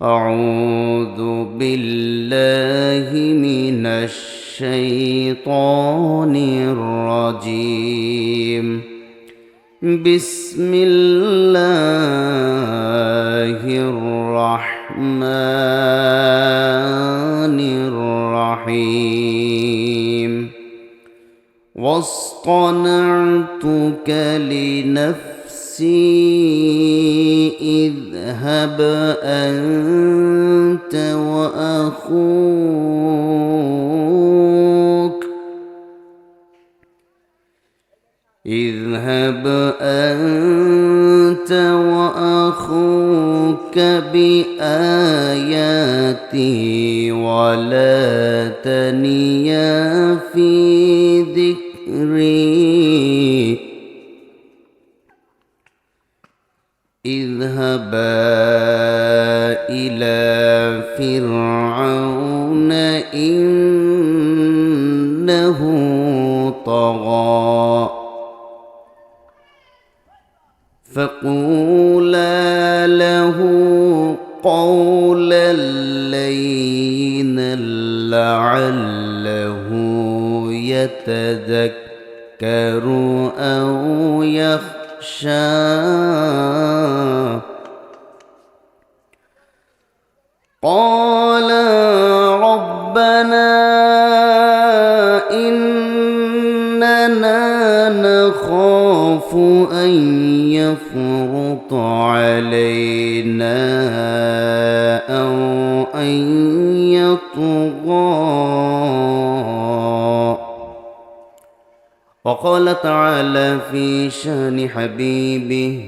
أعوذ بالله من الشيطان الرجيم بسم الله الرحمن الرحيم واصطنعتك لنفسي اذهب أنت وأخوك بآياتي ولا تنيا في ذكري اذهبا إلى فرعون إنه طغى فقولا له قولا لينا لعله يتذكر أو يخشى قال ربنا إننا نخاف أن يفرط علينا أو أن يطغى وقال تعالى في شان حبيبه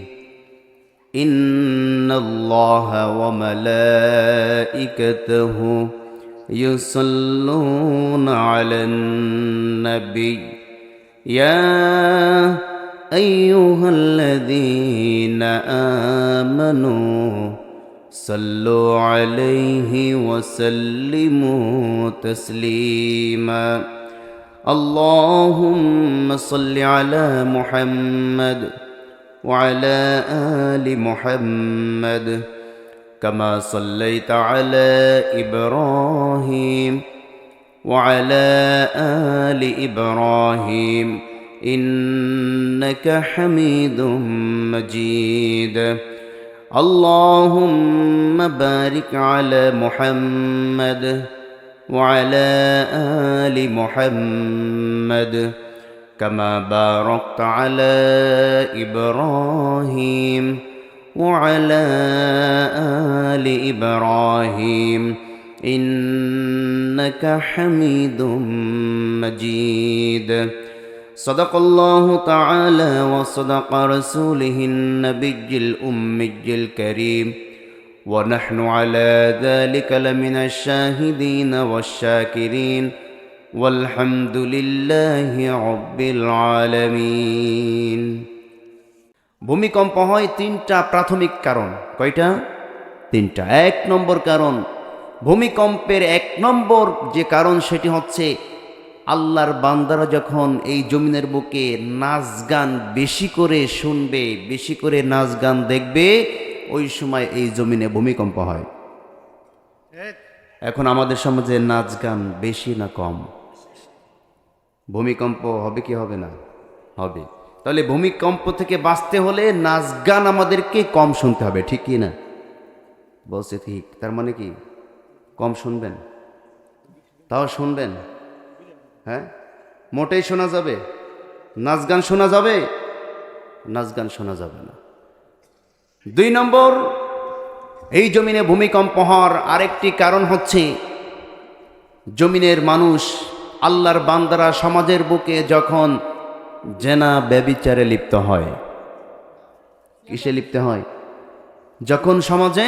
إن الله وملائكته يصلون على النبي يا أيها الذين آمنوا صلوا عليه وسلموا تسليما اللهم صل على محمد وعلى آل محمد كما صليت على إبراهيم وعلى آل إبراهيم إنك حميد مجيد اللهم بارك على محمد وعلى آل محمد كما باركت على إبراهيم وعلى آل إبراهيم إنك حميد مجيد صدق الله تعالى وصدق رسوله النبي الأمي الكريم ونحن على ذلك لمن الشاهدين والشاكرين والحمد لله رب العالمين ভূমিকম্প হয় তিনটা প্রাথমিক কারণ কয়টা তিনটা এক নম্বর কারণ ভূমিকম্পের এক নম্বর যে কারণ সেটি হচ্ছে আল্লাহর বান্দারা যখন এই জমিনের বুকে নাচ গান বেশি করে শুনবে বেশি করে নাচ গান দেখবে ওই সময় এই জমিনে ভূমিকম্প হয় এখন আমাদের সমাজে নাচ গান বেশি না কম ভূমিকম্প হবে কি হবে না হবে তাহলে ভূমিকম্প থেকে বাঁচতে হলে নাচ গান আমাদেরকে কম শুনতে হবে ঠিক কি না বলছে ঠিক তার মানে কি কম শুনবেন তাও শুনবেন হ্যাঁ মোটেই শোনা যাবে নাচ গান শোনা যাবে নাচ গান শোনা যাবে না দুই নম্বর এই জমিনে ভূমিকম্প হওয়ার আরেকটি কারণ হচ্ছে জমিনের মানুষ আল্লাহর বান্দারা সমাজের বুকে যখন জেনা ব্যভিচারে লিপ্ত হয় কিসে লিপ্ত হয় যখন সমাজে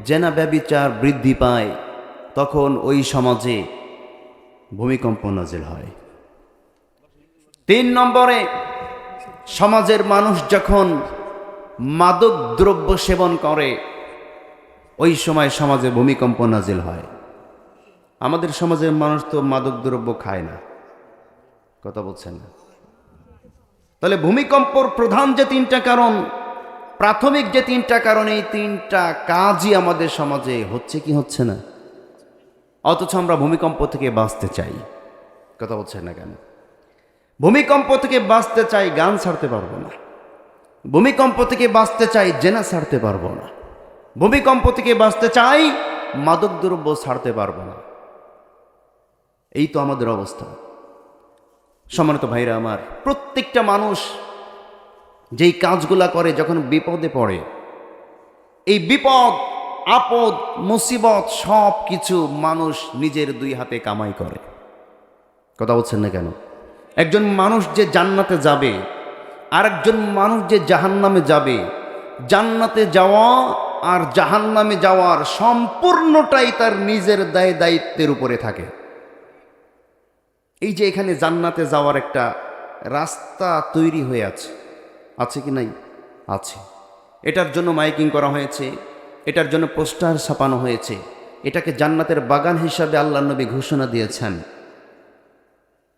জেনা ব্যভিচার বৃদ্ধি পায় তখন ওই সমাজে ভূমিকম্প নাজিল হয় তিন নম্বরে সমাজের মানুষ যখন মাদক দ্রব্য সেবন করে ওই সময় সমাজে ভূমিকম্প নাজিল হয় আমাদের সমাজের মানুষ তো মাদক দ্রব্য খায় না কথা বলছেন না তাহলে ভূমিকম্পর প্রধান যে তিনটা কারণ প্রাথমিক যে তিনটা কারণে, এই তিনটা কাজই আমাদের সমাজে হচ্ছে কি হচ্ছে না, অথচ আমরা ভূমিকম্প থেকে বাঁচতে চাই। কথা বলছেন না কেন? ভূমিকম্প থেকে বাঁচতে চাই, গান ছাড়তে পারবো না। ভূমিকম্প থেকে বাঁচতে চাই, জেনা ছাড়তে পারবো না। ভূমিকম্প থেকে বাঁচতে চাই, মাদক দ্রব্য ছাড়তে পারবো না। এই তো আমাদের অবস্থা। সম্মানিত ভাইরা আমার, প্রত্যেকটা মানুষ যেই কাজগুলা করে যখন বিপদে পড়ে, এই বিপদ আপদ মুসিবত সব কিছু মানুষ নিজের দুই হাতে কামাই করে। কথা বলছেন না কেন? একজন মানুষ যে জান্নাতে যাবে, আর একজন মানুষ যে জাহান্নামে যাবে, জান্নাতে যাওয়া আর জাহান্নামে যাওয়ার সম্পূর্ণটাই তার নিজের দায় দায়িত্বের উপরে থাকে। এই যে এখানে জান্নাতে যাওয়ার একটা রাস্তা তৈরি হয়ে আছে, আছে কি নাই? আছে। এটার জন্য মাইকিং করা হয়েছে, এটার জন্য পোস্টার ছাপানো হয়েছে, এটাকে জান্নাতের বাগান হিসাবে আল্লাহর নবী ঘোষণা দিয়েছেন।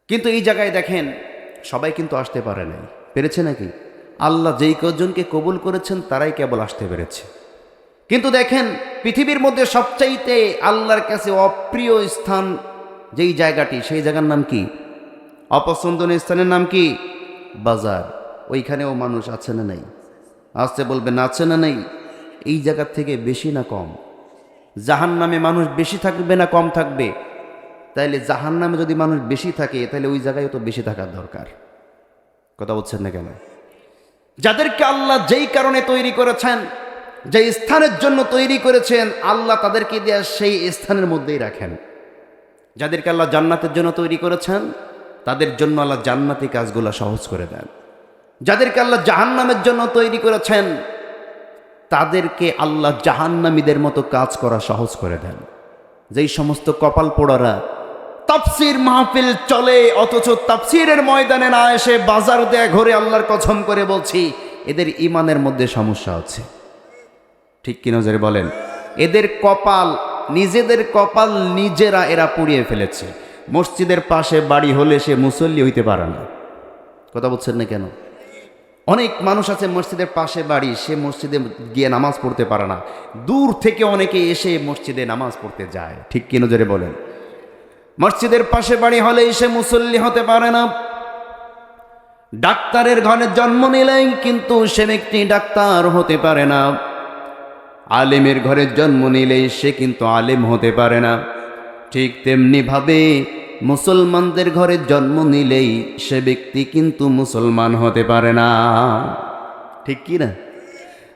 কিন্তু এই জায়গায় দেখেন, সবাই কিন্তু আসতে পারে নাই। পেরেছে নাকি? আল্লাহ যেই কজনকে কবুল করেছেন তারাই কেবল আসতে পেরেছে। কিন্তু দেখেন, পৃথিবীর মধ্যে সবচাইতে আল্লাহর কাছে অপ্রিয় স্থান যেই জায়গাটি, সেই জায়গার নাম কি? অপছন্দনীয় স্থানের নাম কি? বাজার। ওইখানেও মানুষ আছে না নাই? আসতে বলবেন আছে না নাই? এই জায়গার থেকে বেশি না কম? জাহান্নামে মানুষ বেশি থাকবে না কম থাকবে? তাইলে জাহান্নামে যদি মানুষ বেশি থাকে, তাহলে ওই জায়গায় তো বেশি থাকার দরকার। কথা বলছেন না কেন? যাদেরকে আল্লাহ যেই কারণে তৈরি করেছেন, যে স্থানের জন্য তৈরি করেছেন, আল্লাহ তাদেরকে দিয়ে সেই স্থানের মধ্যেই রাখেন। যাদেরকে আল্লাহ জান্নাতের জন্য তৈরি করেছেন, তাদের জন্য আল্লাহ জান্নাতি কাজগুলো সহজ করে দেন। যাদেরকে আল্লাহ জাহান্নামের জন্য তৈরি করেছেন, তাদেরকে আল্লাহ জাহান্নামীদের মতো কাজ করা সহজ করে দেন। যেই সমস্ত কপাল পোড়ারা তাফসীর মাহফিল চলে, অথচ তাফসীরের ময়দানে না এসে বাজার দেয়া ঘরে, আল্লাহর কসম করে বলছি, এদের ইমানের মধ্যে সমস্যা আছে। ঠিক কিনা জোরে বলেন? এদের কপাল, নিজেদের কপাল নিজেরা এরা পুড়িয়ে ফেলেছে। মসজিদের পাশে বাড়ি হলে সে মুসল্লি হইতে পারে না। কথা বলছেন না কেন? অনেক মানুষ আছে মসজিদের পাশে বাড়ি, সে মসজিদে গিয়ে নামাজ পড়তে পারে না। দূর থেকে অনেকে এসে মসজিদে নামাজ পড়তে যায়। ঠিক কিনা জোরে বলেন? মসজিদের পাশে বাড়ি হলেই সে মুসল্লি হতে পারে না। ডাক্তারের ঘরে জন্ম নিলেই কিন্তু সে ব্যক্তি ডাক্তার হতে পারে না। আলেমের ঘরে জন্ম নিলেই সে কিন্তু আলেম হতে পারে না। ঠিক তেমনি ভাবে মুসলমানদের ঘরে জন্ম নিলেই সে ব্যক্তি কিন্তু মুসলমান হতে পারে না। ঠিক কি না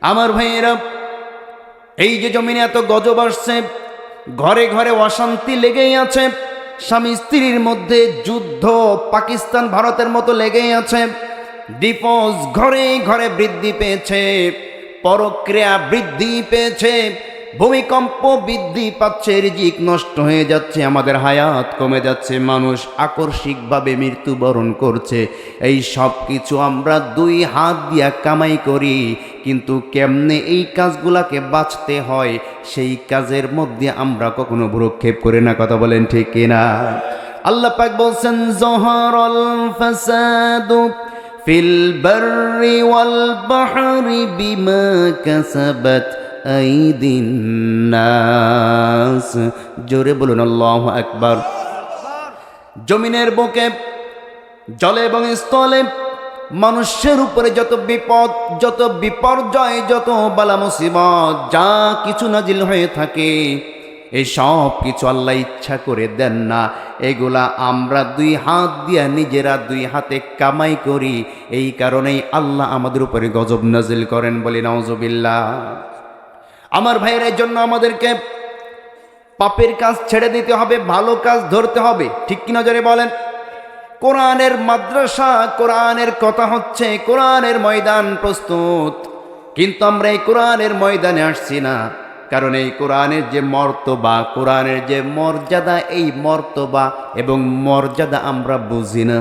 আমার ভাইয়েরা? এই যে জমিনে এত গজব আসছে, ঘরে ঘরে অশান্তি লেগেই আছে, স্বামী স্ত্রীর মধ্যে যুদ্ধ পাকিস্তান ভারতের মতো লেগেই আছে, ডিভোর্স ঘরে ঘরে বৃদ্ধি পেয়েছে, পরক্রিয়া বৃদ্ধি পেয়েছে, ভূমিকম্প বৃদ্ধি পাচ্ছে, রিজিক নষ্ট হয়ে যাচ্ছে, আমাদের হায়াত কমে যাচ্ছে, মানুষ আকস্মিকভাবে মৃত্যুবরণ করছে। এই সব কিছু আমরা দুই হাত দিয়া কামাই করি, কিন্তু কেমনে এই কাজগুলাকে বাঁচতে হয় সেই কাজের মধ্যে আমরা কখনো ভ্রুক্ষেপ করি না। কথা বলেন ঠিক কিনা? আল্লাহ পাক বলছেন, যহরাল ফাসাদু ফিল বাররি ওয়াল বাহরি বিমা কাসাবাত আইদিন নাস। জোরে বলুন আল্লাহু আকবার। জমিনের বুকে, জলে এবং স্থলে মানুষের উপরে যত বিপদ, যত বিপর্যয়, যত বালা মুসিবত, যা কিছু নাজিল হয়ে থাকে, এই সব কিছু আল্লাহ ইচ্ছা করে দেন না। এগুলা আমরা দুই হাত দিয়া নিজেরা দুই হাতে কামাই করি। এই কারণেই আল্লাহ আমাদের উপরে গজব নাজিল করেন। বলি নাউজুবিল্লাহ। আমার ভাইয়ের, এই জন্য আমাদেরকে পাপের কাজ ছেড়ে দিতে হবে, ভালো কাজ ধরতে হবে। ঠিক কি নজরে বলেন? কোরআনের মাদ্রাসা, কোরআনের কথা হচ্ছে, কোরআনের ময়দান প্রস্তুত, কিন্তু আমরা এই কোরআনের ময়দানে আসছি না। কারণ এই কোরআনের যে মর্তবা, কোরআনের যে মর্যাদা, এই মর্তবা এবং মর্যাদা আমরা বুঝি না।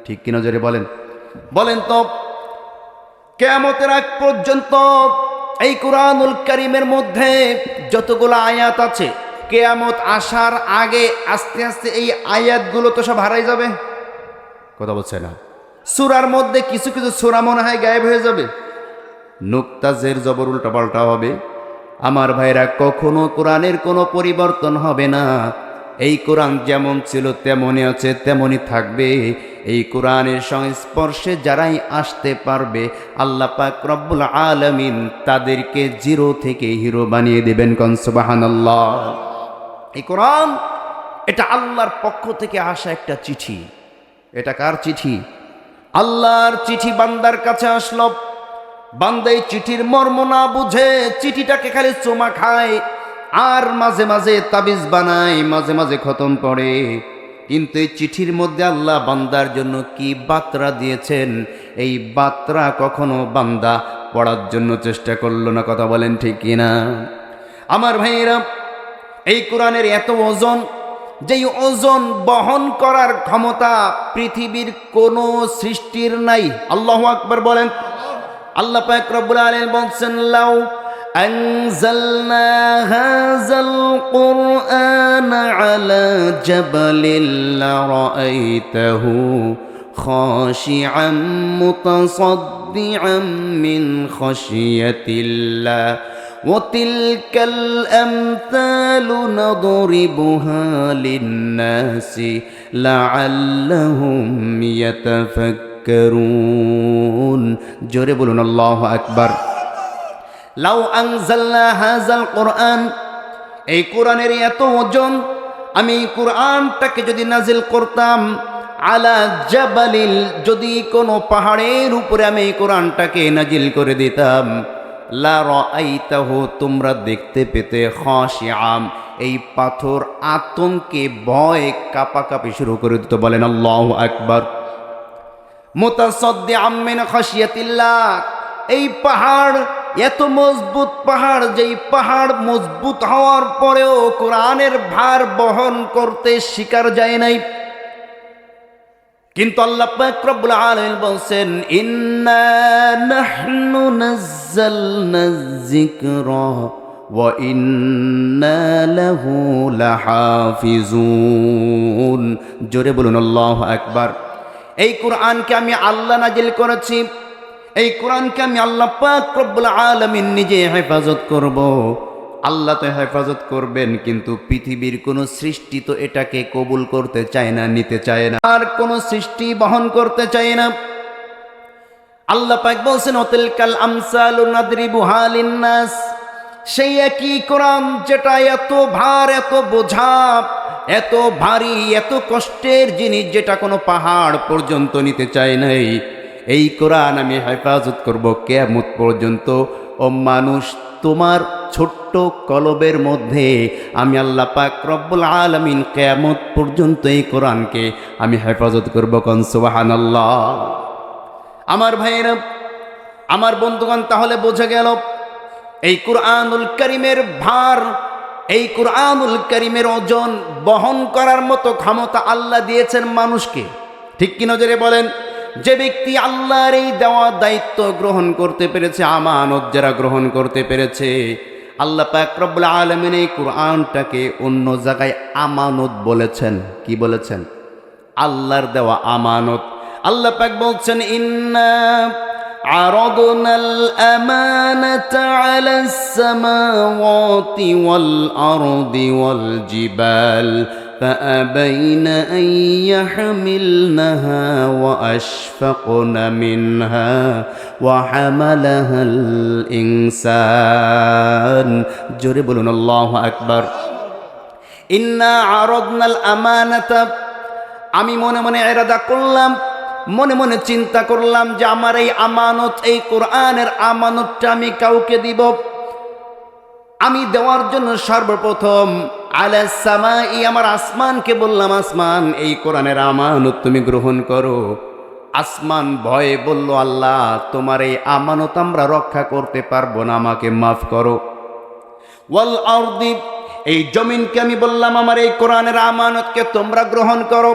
ঠিক কি নজরে বলেন? বলেন তো, কিয়ামতের আগ পর্যন্ত এই কোরআনুল কারীমের মধ্যে যতগুলো আয়াত আছে, কিয়ামত আসার আগে আস্তে আস্তে এই আয়াতগুলো তো সব হারাই যাবে। কথা বলছে না? সূরার মধ্যে কিছু কিছু সূরা মনে হয় গায়েব হয়ে যাবে। নুক্তা জের জবর উল্টা পাল্টা হবে। আমার ভাইরা, কখনো কোরআনের কোনো পরিবর্তন হবে না। এই কোরআন যেমন ছিল তেমনই আছে, তেমনই থাকবে। এই কোরআনের সংস্পর্শে যারাই আসতে পারবে, আল্লাহ পাক রব্বুল আলামিন তাদেরকে জিরো থেকে হিরো বানিয়ে দেবেন। কোন সুবহানাল্লাহ। এই কোরআন এটা আল্লাহর পক্ষ থেকে আসা একটা চিঠি। এটা কার চিঠি? আল্লাহর চিঠি বান্দার কাছে আসলো। বান্দা এই চিঠির মর্ম না বুঝে চিঠিটাকে খালি চুমা খায়, আর মাঝে মাঝে তাবিজ বানায়, মাঝে মাঝে খতম পড়ে। কিন্তু এই চিঠির মধ্যে আল্লাহ বান্দার জন্য কি বার্তা দিয়েছেন, এই বার্তা কখনো বান্দা পড়ার জন্য চেষ্টা করলো না। কথা বলেন ঠিক কিনা? আমার ভাইয়েরা, এই কোরআনের এত ওজন, যেই ওজন বহন করার ক্ষমতা পৃথিবীর কোন সৃষ্টির নাই। আল্লাহু আকবার বলেন। আল্লাহ পাক রব্বুল আলামিন বলছেন, লাউ আনজালনা হাযাল কুরআনা আলা জাবালিন লারাআইতাহু খাশিআম মুতাসাদ্দিআম মিন খাশিয়াতিল্লাহ ওয়া তিলকাল আমসালু নাদরিবুহা লিন-নাসি লাআল্লাহুম ইয়াতাফাক্কারুন। জোরে বলুন আল্লাহু আকবার। লাউ আনজালনা হাযাল কুরআন, এই কোরআনের এত ওজন, আমি এই কোরআনটাকে যদি নাজিল করতাম আলা জাবালিল, যদি কোনো পাহাড়ের উপরে আমি এই কোরআনটাকে নাজিল করে দিতাম, লা রাআইতাহু, তোমরা দেখতে পেতে, খাশিআম, এই পাথর আতঙ্কে ভয় কাঁপাকাঁপি শুরু করে দিত। বলেন আল্লাহু আকবার। মুতাসাদ্দিআম মিন খাশিয়াতিল্লাহ, এই পাহাড় এত মজবুত পাহাড়, যেই পাহাড় মজবুত হওয়ার পরেও কোরআনের ভার বহন করতে শিকার যায় নাই। কিন্তু আল্লাহ পাক রব্বুল আলামিন বলেন, ইন্না নাহনু নাযালনা যিকরা ওয়া ইন্না লাহু লাহাফিজুন। জোরে বলুন আল্লাহু আকবার। এই কোরআনকে আমি আল্লাহ নাজিল করেছি, এই কোরআনকে আমি আল্লাহ পাক রব্বুল আলামিন নিজে হেফাজত করব। আল্লাহ তো হেফাজত করবেন, কিন্তু পৃথিবীর কোনো সৃষ্টি তো এটাকে কবুল করতে চায় না, নিতে চায় না, আর কোনো সৃষ্টি বহন করতে চায় না। আল্লাহ পাক বলছেন, ওয়াতিলকাল আমসালু নাদরিবুহা লিন-নাস, সেই একই কোরআন যেটা এত ভার, এত বোঝা, এত ভারী, এত কষ্টের জিনিস, যেটা কোনো পাহাড় পর্যন্ত নিতে চায় নাই, এই কোরআন আমি হেফাজত করব কিয়ামত পর্যন্ত। ও মানুষ, তোমার ছোট্ট কলবের মধ্যে আমি আল্লাহ পাক রব্বুল আলামিন কিয়ামত পর্যন্ত এই কোরআনকে আমি হেফাজত করব। কোন সুবহানাল্লাহ। আমার ভাইয়েরা, আমার বন্ধুগণ, তাহলে বোঝা গেল এই কুরআনুল কারীমের ভার, এই কুরআনুল কারীমের ওজন বহন করার মতো ক্ষমতা আল্লাহ দিয়েছেন মানুষকে। ঠিক কি নজরে বলেন? যে ব্যক্তি আল্লাহর এই দেওয়া দায়িত্ব গ্রহণ করতে পেরেছে, আমানত যারা গ্রহণ করতে পেরেছে, আল্লাহ পাক রব্বুল আলামিন এই কুরআনটাকে অন্য জায়গায় আমানত বলেছেন। কি বলেছেন? আল্লাহর দেওয়া আমানত। আল্লাহ পাক বলছেন, ইন্না আরাদনাল আমানাতা আলাস সামাওয়াতি ওয়াল আরদি ওয়াল জিবাল فأبين أن يحملنها وأشفقن منها وحملها الإنسان। জোরে বলুন আল্লাহু আকবার। ইন্না আরাদনাল আমানাতা, আমি মনে মনে ইরাদা করলাম, মনে মনে চিন্তা করলাম যে আমার এই আমানত, এই কোরআনের আমানতটা আমি কাউকে দিব। আমি দেওয়ার জন্য সর্বপ্রথম আলাস সামাই, আমার আসমানকে বললাম, আসমান, এই কোরআনের আমানত তুমি গ্রহণ করো। আসমান ভয়ে বলল, আল্লাহ, তোমার এই আমানত আমরা রক্ষা করতে পারবো না, আমাকে মাফ করো। ওয়াল আরদি, এই জমিনকে আমি বললাম, আমার এই কোরআনের আমানতকে তোমরা গ্রহণ করো।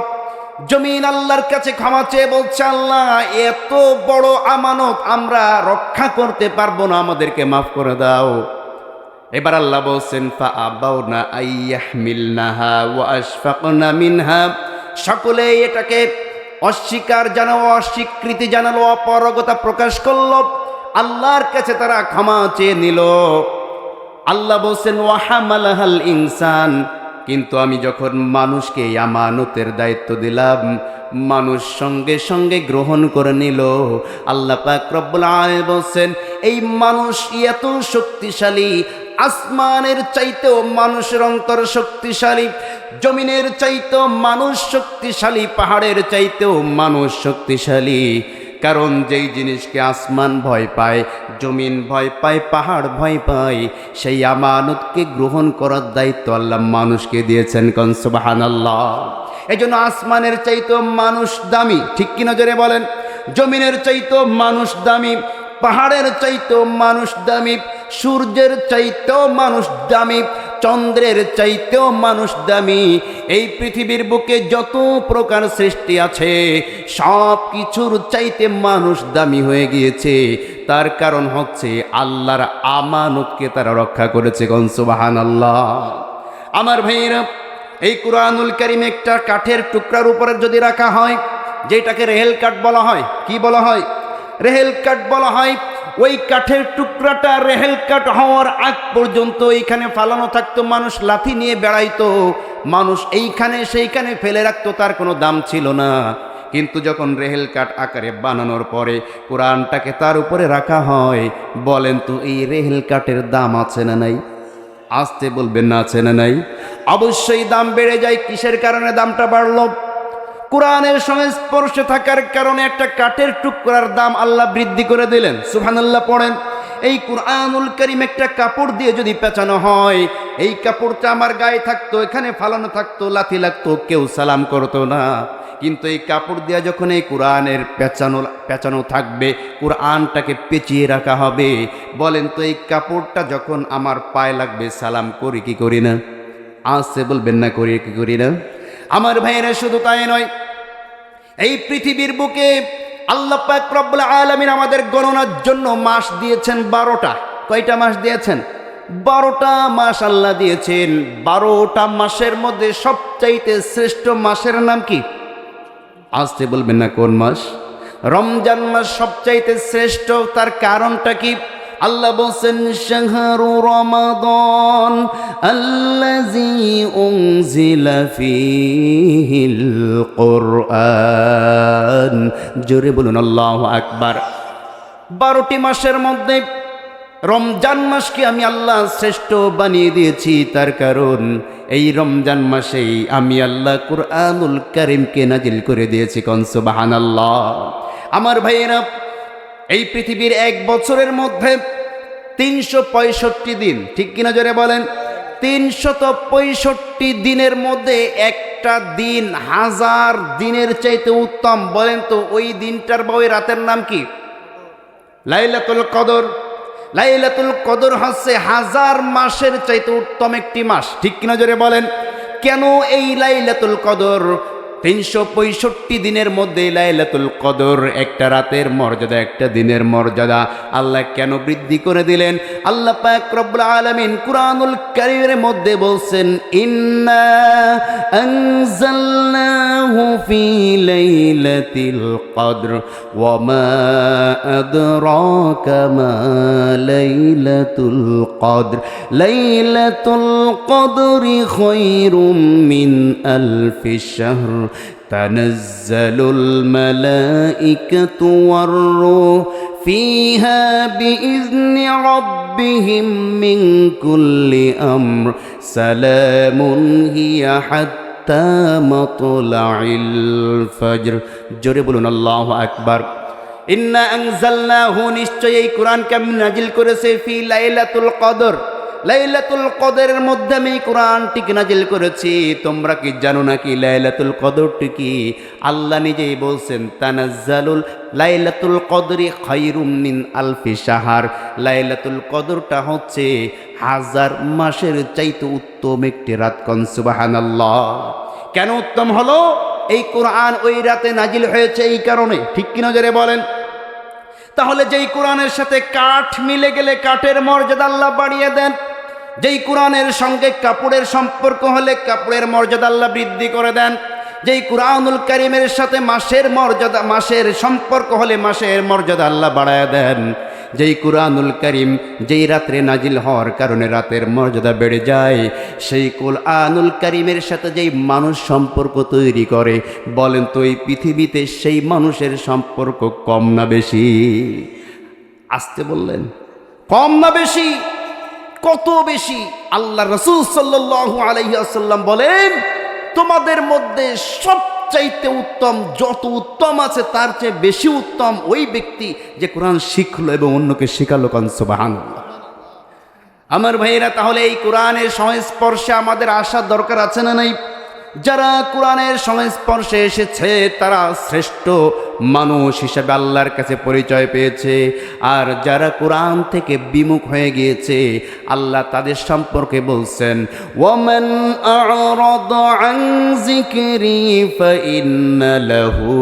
জমিন আল্লাহর কাছে ক্ষমা চেয়ে বলছে, আল্লাহ, এত বড় আমানত আমরা রক্ষা করতে পারবো না, আমাদেরকে মাফ করে দাও। এবার আল্লাহ বলছেন, ফাআবাউনা আইয়াহমিলনাহা ওয়া আশফাকনা মিনহা, সকলে এটাকে অস্বীকার জানালো, অস্বীকৃতি জানালো, অপারগতা প্রকাশ করলো। আল্লাহর কাছে তারা ক্ষমা চেয়ে নিল। আল্লাহ বলছেন ওয়াহামালাহাল ইনসান, কিন্তু আমি যখন মানুষকে এই আমানতের দায়িত্ব দিলাম, মানুষ সঙ্গে সঙ্গে গ্রহণ করে নিল। আল্লাহ পাক রব্বুল আলামিন বলছেন এই মানুষ এত শক্তিশালী, আসমানের চাইতেও মানুষের অন্তর শক্তিশালী, জমিনের চাইতেও মানুষ শক্তিশালী, পাহাড়ের চাইতেও মানুষ শক্তিশালী। কারণ যেই জিনিসকে আসমান ভয় পায়, জমিন ভয় পায়, পাহাড় ভয় পায়, সেই আমানতকে গ্রহণ করার দায়িত্ব আল্লাহ মানুষকে দিয়েছেন। কোন সুবহানাল্লাহ। এই জন্য আসমানের চাইতেও মানুষ দামি, ঠিক কি না জোরে বলেন? জমিনের চাইতেও মানুষ দামি, পাহাড়ের চাইতেও মানুষ দামি, সূর্যের চাইতেও মানুষ দামি, চন্দ্রের চাইতেও মানুষ দামি। এই পৃথিবীর বুকে যত প্রকার সৃষ্টি আছে সব কিছুর চাইতে মানুষ দামি হয়ে গিয়েছে। তার কারণ হচ্ছে আল্লাহর আমানতকে তারা রক্ষা করেছে। কোন সুবহানাল্লাহ। আমার ভাইয়েরা, এই কুরআনুল কারীম একটা কাঠের টুকরার উপরে যদি রাখা হয়, যেটাকে রেহেল কাঠ বলা হয়, কি বলা হয়? রেহেল কাঠ বলা হয়। ওই কাঠের টুকরাটা রেহেল কাঠ হওয়ার আগ পর্যন্ত এইখানে ফালানো থাকতো, মানুষ লাথি নিয়ে বেড়াইতো, মানুষ এইখানে সেইখানে ফেলে রাখতো, তার কোনো দাম ছিল না। কিন্তু যখন রেহেল কাঠ আকারে বানানোর পরে কোরআনটাকে তার উপরে রাখা হয়, বলেন তো এই রেহেল কাঠের দাম আছে না নাই? আসতে বলবেন না, আছে না নাই? অবশ্যই দাম বেড়ে যায়। কিসের কারণে দামটা বাড়লো? কোরআনের সংস্পর্শে থাকার কারণে একটা কাঠের টুকরার দাম আল্লাহ বৃদ্ধি করে দিলেন। সুবহানাল্লাহ পড়েন। এই কুরআনুল কারীম একটা কাপড় দিয়ে যদি পেঁচানো হয়, এই কাপড়টা আমার গায়ে থাকতো, এখানে ফালানো থাকতো, লাথি লাগতো, কেউ সালাম করতো না। কিন্তু এই কাপড় দিয়ে যখন এই কোরআনের পেঁচানো থাকবে, কোরআনটাকে পেঁচিয়ে রাখা হবে, বলেন তো এই কাপড়টা যখন আমার পায়ে লাগবে, সালাম করি কি করি না? আসছে বলবেন না, করি কি করি না? আমার ভাইয়েরা, শুধু তাই নয়, এই পৃথিবীর বুকে আল্লাহ পাক রব্বুল আলামিন আমাদের গণনার জন্য মাস দিয়েছেন 12টা। কয়টা মাস দিয়েছেন? 12টা মাস আল্লাহ দিয়েছেন। 12টা মাসের মধ্যে সবচাইতে শ্রেষ্ঠ মাসের নাম কি? আসতে বলবেন না, কোন মাস? রমজান মাস সবচাইতে শ্রেষ্ঠ। তার কারণটা কি? আল্লাহ বলছেন শাহরু রমাদান আল্লাযী উনজিলা ফীহিল কুরআন। জোরে বলুন আল্লাহু আকবার। 12টি মাসের মধ্যে রমজান মাসকে আমি আল্লাহ শ্রেষ্ঠ বানিয়ে দিয়েছি। তার কারণ এই রমজান মাসেই আমি আল্লাহ কুরআনুল কারীমকে নাজিল করে দিয়েছি। কোন সুবহানাল্লাহ। আমার ভাইয়েরা, এই পৃথিবীর এক বছরের মধ্যে 365 দিন, ঠিক কিনা জোরে বলেন? 365 দিনের মধ্যে একটা দিন 1000 দিনের চাইতে উত্তম। বলেন তো ওই দিনটার বা ওই রাতের নাম কি? লাইলাতুল কদর। লাইলাতুল কদর হচ্ছে 1000 মাসের চাইতে উত্তম একটি মাস, ঠিক কিনা জোরে বলেন? কেন এই লাইলাতুল কদর? 365 দিনের মধ্যে লাইলাতুল কদর, একটা রাতের মর্যাদা, একটা দিনের মর্যাদা আল্লাহ কেন বৃদ্ধি করে দিলেন? আল্লাহ পাক রব্বুল আলামিন কুরআনুল কারীমের মধ্যে বলছেন ইন্না আনজালনাহু ফি লাইলাতিল কদর ওয়া মা আদরাকা মা লাইলাতুল কদর লাইলাতুল কদরি খায়রুম মিন আলফি শাহর تنزل الملائكة والروح فيها بإذن ربهم من كل أمر سلام هي حتى مطلع الفجر জোরে বলুন আল্লাহু আকবার। ইন্না আনজালনাহু, নিশ্চয়ই এই কোরআনকে আমি নাজিল করেছি, ফি লাইলাতুল কদর, লাইলাতুল কদরের মধ্যে আমি কোরআনটিকে নাজিল করেছি। তোমরা কি জানো নাকি লাইলাতুল কদরটি কি? আল্লাহ নিজেই বলছেন তানাজ্জালুল লাইলাতুল কদরি খায়রুম মিন আলফি শাহর। লাইলাতুল কদরটা হচ্ছে 1000 মাসের চাইতে উত্তম একটি রাত। কোন সুবহানাল্লাহ। কেন উত্তম হলো? এই কোরআন ওই রাতে নাজিল হয়েছে এই কারণে, ঠিক কিনা জোরে বলেন? তাহলে যেই কোরআনের সাথে কাঠ মিলে গেলে কাঠের মর্যাদা আল্লাহ বাড়িয়ে দেন। যেই কোরআনের সঙ্গে কাপড়ের সম্পর্ক হলে কাপড়ের মর্যাদা আল্লাহ বৃদ্ধি করে দেন। যেই কুরআনুল কারীমের সাথে মাসের সম্পর্ক হলে মাসের মর্যাদা আল্লাহ বাড়ায় দেন। যেই কুরআনুল কারীম যেই রাত্রে নাজিল হওয়ার কারণে রাতের মর্যাদা বেড়ে যায়, সেই কুরআনুল কারীমের সাথে যেই মানুষ সম্পর্ক তৈরি করে, বলেন তো এই পৃথিবীতে সেই মানুষের সম্পর্ক কম না বেশি? আসতে বললেন, কম না বেশি? কত বেশি? আল্লাহ রাসূল সাল্লাল্লাহু আলাইহি ওয়াসাল্লাম বলেন, তোমাদের মধ্যে সবচাইতে উত্তম, যত উত্তম আছে তার চেয়ে বেশি উত্তম ওই ব্যক্তি যে কোরআন শিখলো এবং অন্যকে শিখালো। কান সুবহানাল্লাহ। আমার ভাইয়েরা, তাহলে এই কোরআনের সংস্পর্শে আমাদের আসার দরকার আছে না নাই? যারা কোরআনের সংস্পর্শে এসেছে তারা শ্রেষ্ঠ মানুষ হিসেবে আল্লাহর কাছে পরিচয় পেয়েছে। আর যারা কোরআন থেকে বিমুখ হয়ে গিয়েছে, আল্লাহ তাদের সম্পর্কে বলছেন, ওয়ামান আ'রাদা আন যিকরি ফাইন্না লাহু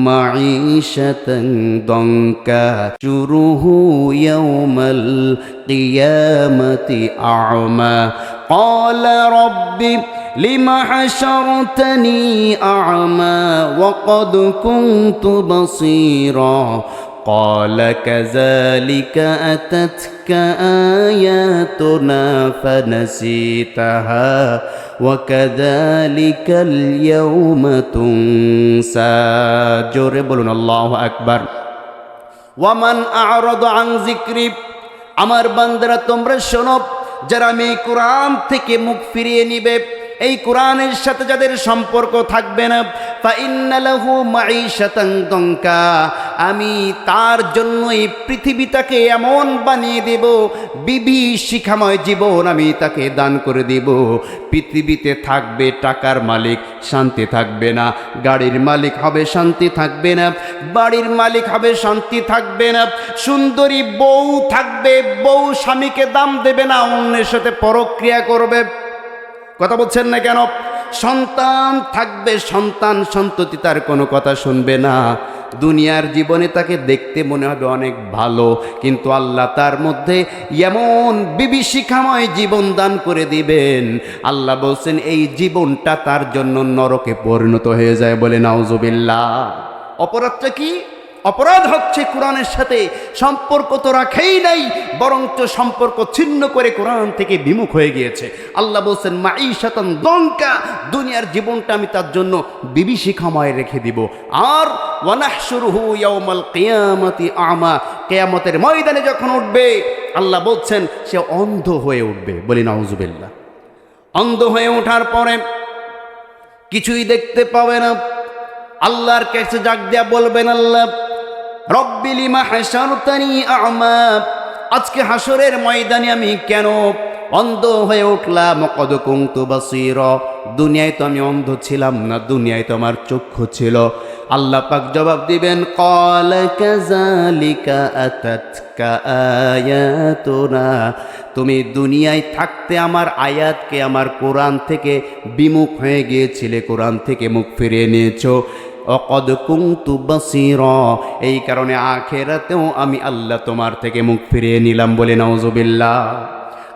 মাঈশাতান দানকা চুরুহু ইয়াওমাল কিয়ামাতি আ'মা ক্বালা রাব্বি লিমা হাশারতানি আ'মা ওয়া ক্বাদ কুনতু বাসীরা ক্বালা কাযালিকা আতাতকা আয়াতুনা ফানাসিতাহা ওয়া কাযালিকাল ইয়াওমা তুনসা। জোরে বলুন আল্লাহু আকবার। ওয়ামান আ'রাদা আন যিকরি, আমার বান্দারা তোমরা শোনো, যারা আমি কোরআন থেকে মুখ ফিরিয়ে নিবে, এই কোরআনের সাথে যাদের সম্পর্ক থাকবে না, ফাইন্না লাহু মাঈশাতান দানকা, আমি তার জন্য এই পৃথিবীটাকে এমন বানিয়ে দেব, বিভীষিকাময় জীবন আমি তাকে দান করে দেব। পৃথিবীতে থাকবে টাকার মালিক, শান্তি থাকবে না। গাড়ির মালিক হবে, শান্তি থাকবে না। বাড়ির মালিক হবে, শান্তি থাকবে না। সুন্দরী বউ থাকবে, বউ স্বামীকে দাম দেবে না, অন্যের সাথে পরক্রিয়া করবে। কথা বলছেন না কেন? সন্তান থাকবে, সন্তান সন্ততি তার কোনো কথা শুনবে না। দুনিয়ার জীবনে তাকে দেখতে মনে হবে অনেক ভালো, কিন্তু আল্লাহ তার মধ্যে এমন বিভীষিকাময় জীবন দান করে দিবেন, আল্লাহ বলছেন এই জীবনটা তার জন্য নরকে পরিণত হয়ে যায়। বলে নাউজুবিল্লাহ। অপরাধটা কি? অপরাধ হচ্ছে কোরআনের সাথে সম্পর্ক তো রাখেই নাই, বরঞ্চ সম্পর্ক ছিন্ন করে কোরআন থেকে বিমুখ হয়ে গিয়েছে। আল্লাহ বলছেন মাঈশাতান দানকা, দুনিয়ার জীবনটা আমি তার জন্য বিভীষিকাময় রেখে দিব। আর ওয়ানাহশুরুহু ইয়াওমাল কিয়ামাতি আ'মা, কিয়ামতের ময়দানে যখন উঠবে, আল্লাহ বলছেন সে অন্ধ হয়ে উঠবে। বলি নাউজুবিল্লাহ। অন্ধ হয়ে ওঠার পরে কিছুই দেখতে পাবে না। আল্লাহর কাছে ডাক দিয়া বলবেন, আল্লাহ রব্বি লিমা হাশারতানি আ'মা, আজকে হাসরের ময়দানে আমি কেন অন্ধ হয়ে উঠলাম? ক্বাদ কুনতু বাসীরা, দুনিয়ায় তো আমি অন্ধ ছিলাম না, দুনিয়ায় তো আমার চক্ষু ছিল। আল্লাহ পাক জবাব দিবেন, ক্বালা কাযালিকা আতাতকা আয়াতুনা, তুমি দুনিয়ায় থাকতে আমার আয়াতকে, আমার কোরআন থেকে বিমুখ হয়ে গিয়েছিলে, কোরআন থেকে মুখ ফিরিয়ে নিয়েছো। ক্বাদ কুনতু বাসীরা, এই কারণে আখিরাতেও আমি আল্লাহ তোমার থেকে মুখ ফিরিয়ে নিলাম। বলে নাউজুবিল্লাহ।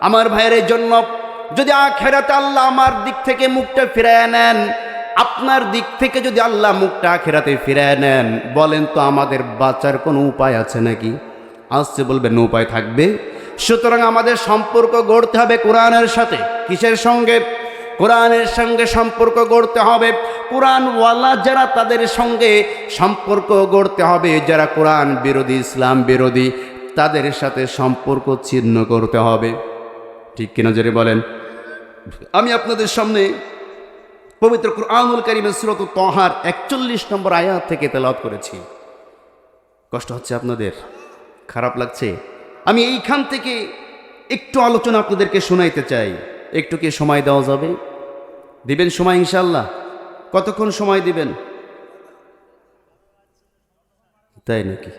আমার ভাইয়ের জন্য যদি আখিরাতে আল্লাহ আমার দিক থেকে মুখটা ফিরিয়ে নেন, আপনার দিক থেকে যদি আল্লাহ মুখটা আখিরাতে ফিরিয়ে নেন, বলেন তো আমাদের বাঁচার কোনো উপায় আছে নাকি? আসছে বলবেন উপায় থাকবে। সুতরাং আমাদের সম্পর্ক গড়তে হবে কোরআনের সাথে। কিসের সঙ্গে? কোরআনের সঙ্গে সম্পর্ক গড়তে হবে। কোরআনওয়ালা যারা তাদের সঙ্গে সম্পর্ক গড়তে হবে, যারা কোরআন বিরোধী, ইসলাম বিরোধী, তাদের সাথে সম্পর্ক ছিন্ন করতে হবে। ঠিক কিনা জোরে বলেন। আমি আপনাদের সামনে পবিত্র কুরআনুল কারীমের সূরা তাহার 41 নম্বর আয়াত থেকে তেলাওয়াত করেছি। কষ্ট হচ্ছে আপনাদের? খারাপ লাগছে? আমি এইখান থেকে একটু আলোচনা আপনাদেরকে শোনাইতে চাই। একটু কি সময় দেওয়া যাবে? দিবেন সময় ইনশাআল্লাহ? কতক্ষণ সময় দিবেন? তাই নাকি?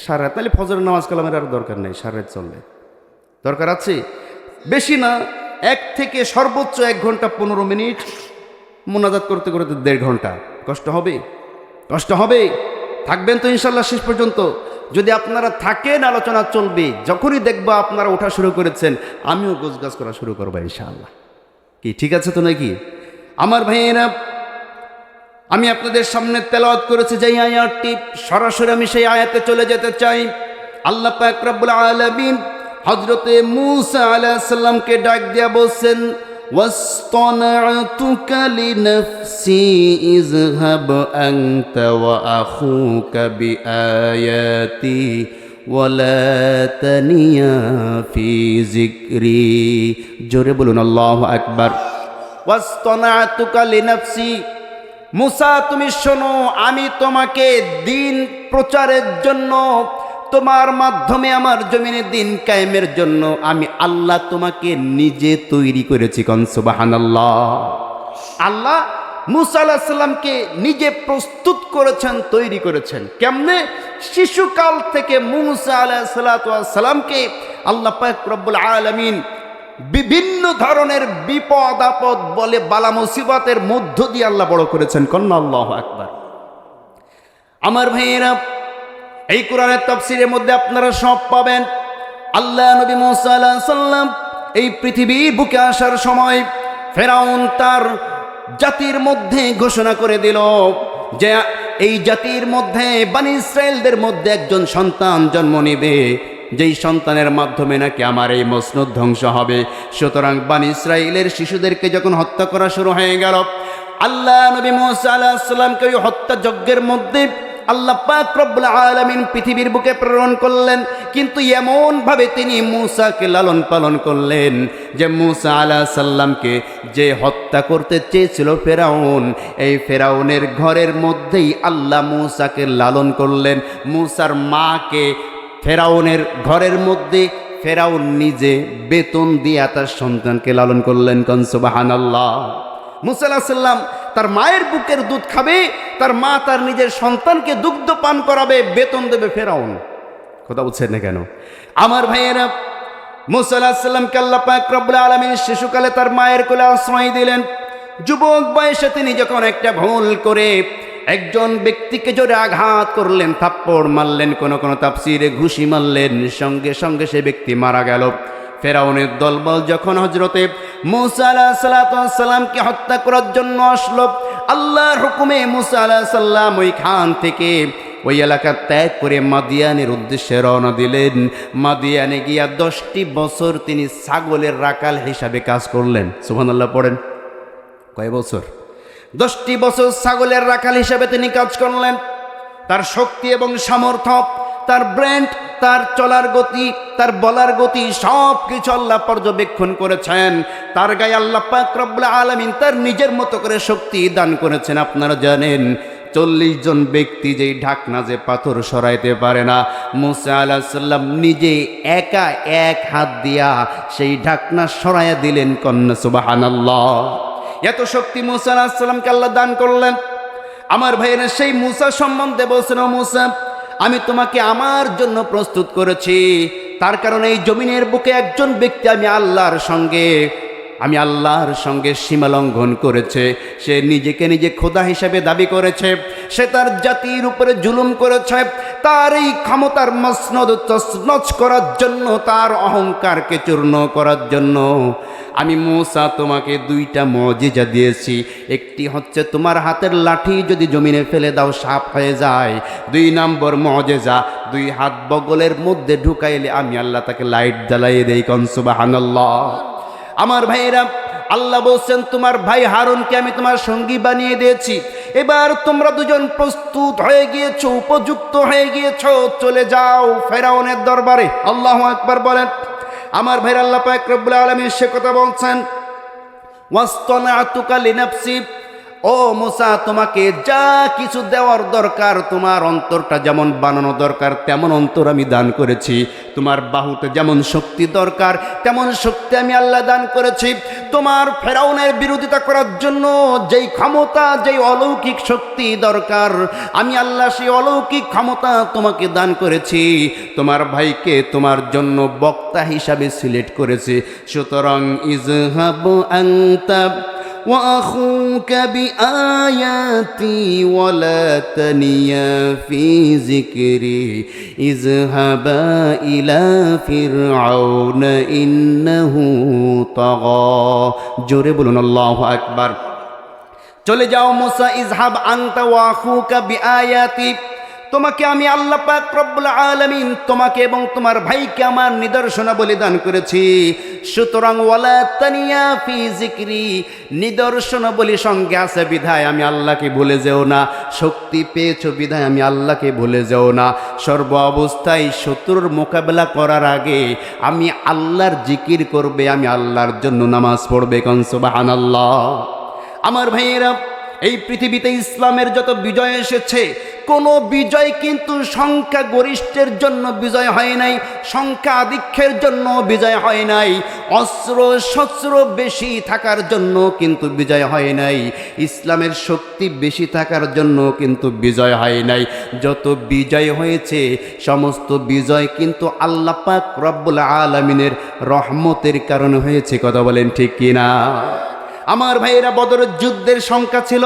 সারা রাত? তাহলে ফজরের নামাজ কালামের আর দরকার নেই, সারা রাত চলবে। দরকার আছে বেশি না, 1 থেকে সর্বোচ্চ 1 ঘন্টা 15 মিনিট মোনাজাত করতে করতে 1.5 ঘন্টা। কষ্ট হবে? কষ্ট হবে? থাকবেন তো ইনশাল্লাহ শেষ পর্যন্ত? যদি আপনারা থাকেন আলোচনা চলবে। যখনই দেখবা আপনারা ওঠা শুরু করেছেন, আমিও গোছগাছ করা শুরু করবো ইনশাআল্লাহ। কি ঠিক আছে তো নাকি? আমার ভাইয়েরা, আমি আপনাদের সামনে তেলাওয়াত করেছি যেই আয়াতটি, সরাসরি আমি সেই আয়াতে চলে যেতে চাই। আল্লাহ পাক রব্বুল আলামিন হযরতে মূসা আলাইহিস সালামকে ডাক দিয়া বলছেন, ওয়াসতানাতুকা লিনাফসি ইযহাব আনতা ওয়া আখুকা বিআয়াতি ওয়ালা তানিয়া ফি যিকরি। জোরে বলুন আল্লাহু আকবার। ওয়াসতানাতুকা লিনাফসি, মূসা তুমি শোনো, আমি তোমাকে দিন প্রচারের জন্য, তোমার মাধ্যমে আমার জমিনে দিন কায়েমের জন্য আমি আল্লাহ তোমাকে নিজে তৈরি করেছি। কোন সুবহানাল্লাহ। আল্লাহ মূসা আলাইহিস সালামকে নিজে প্রস্তুত করেছেন, তৈরি করেছেন। কেমনে? শিশুকাল থেকে মূসা আলাইহিস সালামকে আল্লাহ পাক রব্বুল আলামিন বিভিন্ন ধরনের বিপদ আপদ বলে বালা মুসিবতের মধ্য দিয়ে আল্লাহ বড় করেছেন। কন্যা আল্লাহু আকবার। আমার ভাইয়েরা, এই কোরআনের তাফসীরের মধ্যে আপনারা সব পাবেন। আল্লাহ নবী মূসা আলাইহিস সালাম এই পৃথিবীর বুকে আসার সময় ফেরাউন তার জাতির মধ্যে ঘোষণা করে দিল যে এই জাতির মধ্যে বনি ইসরাইলদের মধ্যে একজন সন্তান জন্ম নেবে, যেই সন্তানের মাধ্যমে নাকি আমার এই মসনদ ধ্বংস হবে। সুতরাং বনি ইসরাইলের শিশুদেরকে যখন হত্যা করা শুরু হয়ে গেল, আল্লাহ নবী মূসা আলাইহিস সালামকে ওই হত্যা যজ্ঞের মধ্যে আল্লাহ পাক রব্বুল আলামিন পৃথিবীর বুকে প্রেরণ করলেন। কিন্তু এমন ভাবে তিনি মূসাকে লালন পালন করলেন যে মূসা আলাইহিস সালামকে যে হত্যা করতে চেয়েছিল ফেরাউন, এই ফেরাউনের ঘরের মধ্যেই আল্লাহ মূসাকে লালন করলেন। মূসার মাকে ফেরাউনের ঘরের মধ্যে ফেরাউন নিজে বেতন দিয়ে তার সন্তানকে লালন করলেন। কোন সুবহানাল্লাহ। মূসা আলাইহিস সালাম তার মায়ের বুকের দুধ খাবে, তার মা তার নিজের সন্তানকে দুগ্ধ পান করাবে, বেতন দেবে ফেরাউন। কথা বলছেন না কেন? আমার ভাইয়েরা, মূসা আলাইহিস সালামকে আল্লাহ পাক রব্বুল আলামিন শিশুকালে তার মায়ের কোলে আশ্রয় দিলেন। যুবক বয়সে তিনি যখন একটা ভুল করে একজন ব্যক্তিকে জোরে আঘাত করলেন, থাপ্পড় মারলেন, কোন কোন তাফসীরে ঘুষি মারলেন, সঙ্গে সঙ্গে সে ব্যক্তি মারা গেল। ফেরাউনের দলবল যখন হযরতে মূসা আলাইহিস সালামকে হত্যা করার জন্য আসলো, আল্লাহর হুকুমে মূসা আলাইহিস সালাম ওইখান থেকে ওই এলাকা ত্যাগ করে মাদিয়ানের উদ্দেশ্যে রওনা দিলেন। মাদিয়ানে গিয়া 10টি বছর তিনি ছাগলের রাখাল হিসাবে কাজ করলেন। সুবহানাল্লাহ পড়েন। কয় বছর? 10টি বছর ছাগলের রাখাল হিসাবে তিনি কাজ করলেন। তার শক্তি এবং সামর্থ্য, তার ব্রেন, তার চলার গতি, তার বলার গতি সব কিছু আল্লাহ পর্যবেক্ষণ করেছেন। তার গায়ে আল্লাহ পাক রব্বুল আলামিন তার নিজের মতো করে শক্তি দান করেছেন। আপনারা জানেন 40 জন ব্যক্তি যেই ঢাকনা যে পাথর সরাইতে পারে না, মূসা আলাইহিস সালাম নিজে একা এক হাত দিয়া সেই ঢাকনা সরাইয়া দিলেন। কন্যা সুবহানাল্লাহ। এত শক্তি মূসা আলাইহিস সালামকে আল্লাহ দান করলেন। আমার ভাইয়েরা, সেই মূসা সম্বন্ধে বলছেন, ও মূসা, আমি তোমাকে আমার জন্য প্রস্তুত করেছি। তার কারণে এই জমিনের বুকে একজন ব্যক্তি আমি আল্লাহর সঙ্গে সীমা লঙ্ঘন করেছে। সে নিজেকে নিজে খোদা হিসেবে দাবি করেছে। সে তার জাতির উপরে জুলুম করেছে। তার এই ক্ষমতার মসনদ তছনছ করার জন্য, তার অহংকারকে চূর্ণ করার জন্য আমি মূসা তোমাকে 2টা মুজিজা দিয়েছি। একটি হচ্ছে তোমার হাতের লাঠি যদি জমিনে ফেলে দাও সাপ হয়ে যায়। 2 নম্বর মুজিজা, 2 হাত বগলের মধ্যে ঢুকাইলে আমি আল্লাহ তাকে লাইট জ্বালিয়ে দেই। কোন সুবহানাল্লাহ। আমার ভাইয়েরা, আল্লাহ বলছেন তোমার ভাই হারুনকে আমি তোমার সঙ্গী বানিয়ে দিয়েছি। এবার তোমরা দুজন প্রস্তুত হয়ে গিয়েছো, উপযুক্ত হয়ে গিয়েছো, চলে যাও ফেরাউনের দরবারে। আল্লাহু আকবার বলেন। আমার ভাই, আল্লাহ পাক রব্বুল আলামিন সে কথা বলছেন, ওয়াসতানাতুকা লিনাফসি। ও মূসা, তোমাকে যা কিছু দেওয়ার দরকার, তোমার অন্তরটা যেমন বানানো দরকার তেমন অন্তর আমি দান করেছি। তোমার বাহুতে যেমন শক্তি দরকার তেমন শক্তি আমি আল্লাহ দান করেছি। তোমার ফেরাউনের বিরোধিতা করার জন্য যেই ক্ষমতা, যেই অলৌকিক শক্তি দরকার, আমি আল্লাহ সেই অলৌকিক ক্ষমতা তোমাকে দান করেছি। তোমার ভাইকে তোমার জন্য বক্তা হিসাবে সিলেক্ট করেছি। সুতরাং ইযহাবু আনতা وأخوك بآياتي ولا تنيا في ذكري اذهبا إلى فرعون إنه طغى। জোরে বলুন আল্লাহু আকবার। চলে যাও মূসা, ইযহাব আনতা ওয়া আখুকা বিআয়াতি, তোমাকে আমি আল্লাহ পাক রব্বুল আলামিন তোমাকে এবং তোমার ভাইকে আমার নিদর্শনাবলী দান করেছি, সুতরাং ওয়ালা তানিয়া ফি যিকরি, নিদর্শনাবলী সঙ্গে আছে বিধায় আমি আল্লাহকে ভুলে যেও না, শক্তি পেয়েছো বিধায় আমি আল্লাহকে ভুলে যেও না। সর্ব অবস্থায় শত্রুর মোকাবেলা করার আগে আমি আল্লাহর জিকির করবে, আমি আল্লাহর জন্য নামাজ পড়বে। কোন সুবহানাল্লাহ। আমার ভাইয়েরা, এই পৃথিবীতে ইসলামের যত বিজয় এসেছে, কোনো বিজয় কিন্তু সংখ্যা গরিষ্ঠের জন্য বিজয় হয় নাই, সংখ্যা আধিক্যের জন্য বিজয় হয় নাই, অস্ত্র শস্ত্র বেশি থাকার জন্য কিন্তু বিজয় হয় নাই, ইসলামের শক্তি বেশি থাকার জন্য কিন্তু বিজয় হয় নাই। যত বিজয় হয়েছে সমস্ত বিজয় কিন্তু আল্লাহ পাক রব্বুল আলামিনের রহমতের কারণে হয়েছে। কথা বলেন ঠিক কিনা? আমার ভাইয়েরা, বদরের যুদ্ধের সংখ্যা ছিল,